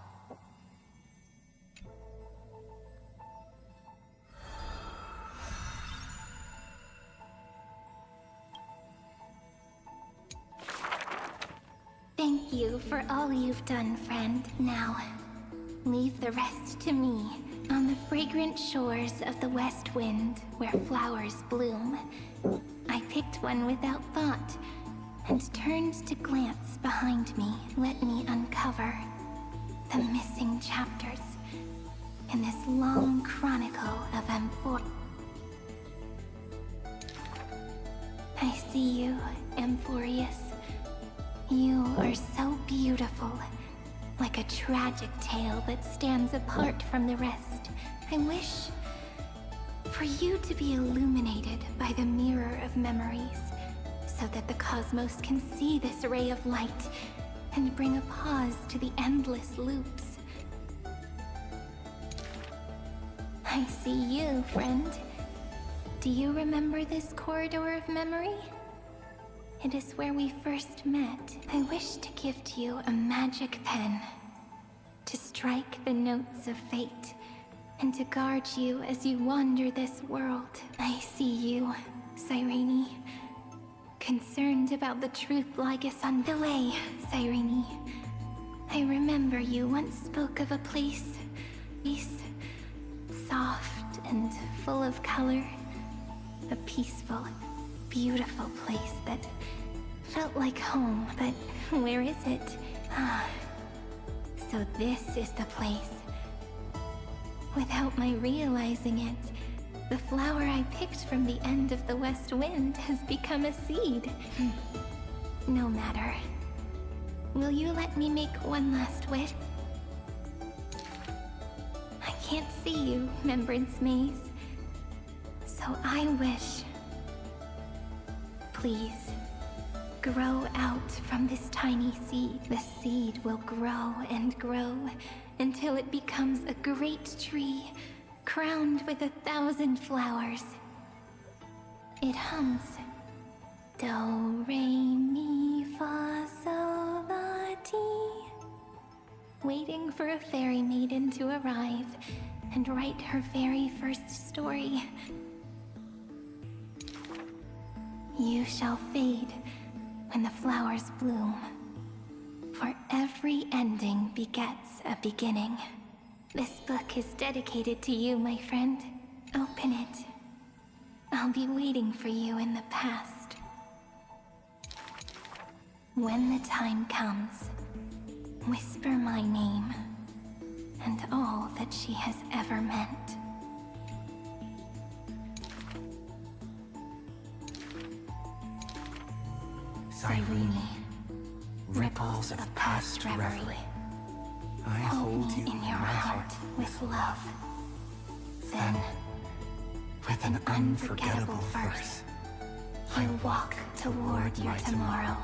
Speaker 2: Thank you for all you've done, friend. Now, leave the rest to me. On the fragrant shores of the west wind, where flowers bloom, I picked one without thought, and turned to glance behind me. Let me uncover the missing chapters in this long chronicle of Amphoria. I see you, Amphorius. You are so beautiful, like a tragic tale that stands apart from the rest. I wish for you to be illuminated by the mirror of memories, so that the cosmos can see this ray of light and bring a pause to the endless loops. I see you, friend. Do you remember this corridor of memory? It is where we first met. I wish to gift you a magic pen, to strike the notes of fate, and to guard you as you wander this world. I see you, Cyrene, concerned about the truth like a sun. Delay, Cyrene. I remember you once spoke of a place, soft and full of color, a peaceful, beautiful place that felt like home. But where is it? So this is the place. Without my realizing it, the flower I picked from the end of the west wind has become a seed. No matter. Will you let me make one last wish? I can't see you, Remembrance Maze. So I wish, please, grow out from this tiny seed. The seed will grow and grow until it becomes a great tree, crowned with 1,000 flowers. It hums. Do, re, mi, fa, sol, la, ti. Waiting for a fairy maiden to arrive and write her very first story. You shall fade when the flowers bloom, for every ending begets a beginning. This book is dedicated to you, my friend. Open it. I'll be waiting for you in the past. When the time comes, whisper my name and all that she has ever meant. Cyrene, ripples of past reverie.
Speaker 17: I hold you
Speaker 2: in your heart with love. Then,
Speaker 17: with an unforgettable verse,
Speaker 2: you walk toward your tomorrow.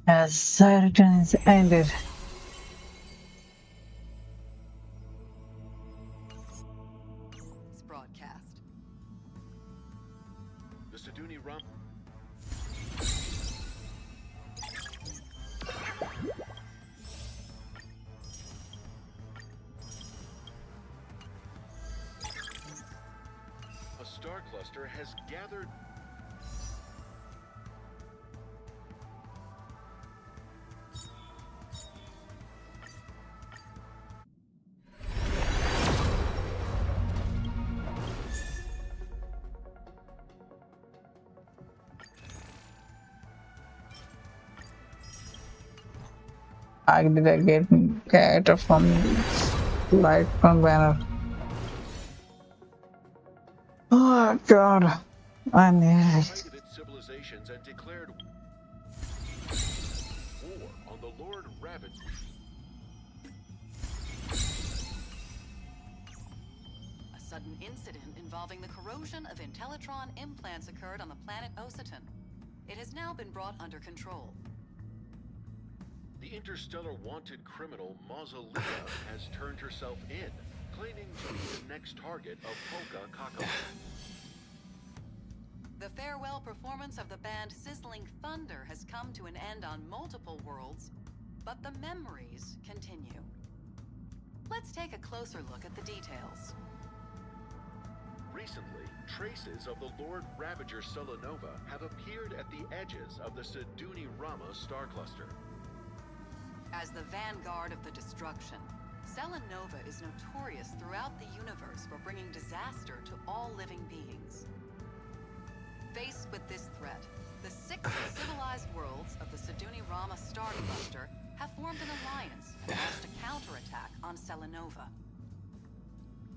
Speaker 1: As Cyreton is ended.
Speaker 6: Broadcast.
Speaker 16: The Siduni Rum. A star cluster has gathered.
Speaker 1: I did I get from light from banner. Oh god, I need it.
Speaker 16: Civilizations and declared war on the Lord Rabbit.
Speaker 6: A sudden incident involving the corrosion of Intellitron implants occurred on the planet Ositon. It has now been brought under control.
Speaker 16: The interstellar wanted criminal Mausolea has turned herself in, claiming to be the next target of Polka Kakao.
Speaker 6: The farewell performance of the band Sizzling Thunder has come to an end on multiple worlds, but the memories continue. Let's take a closer look at the details.
Speaker 16: Recently, traces of the Lord Ravager Selenova have appeared at the edges of the Siduni Rama star cluster.
Speaker 6: As the vanguard of the destruction, Selenova is notorious throughout the universe for bringing disaster to all living beings. Faced with this threat, the 6 civilized worlds of the Siduni Rama star cluster have formed an alliance and launched a counterattack on Selenova.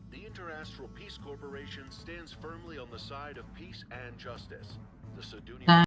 Speaker 16: The Interastral Peace Corporation stands firmly on the side of peace and justice. The Siduni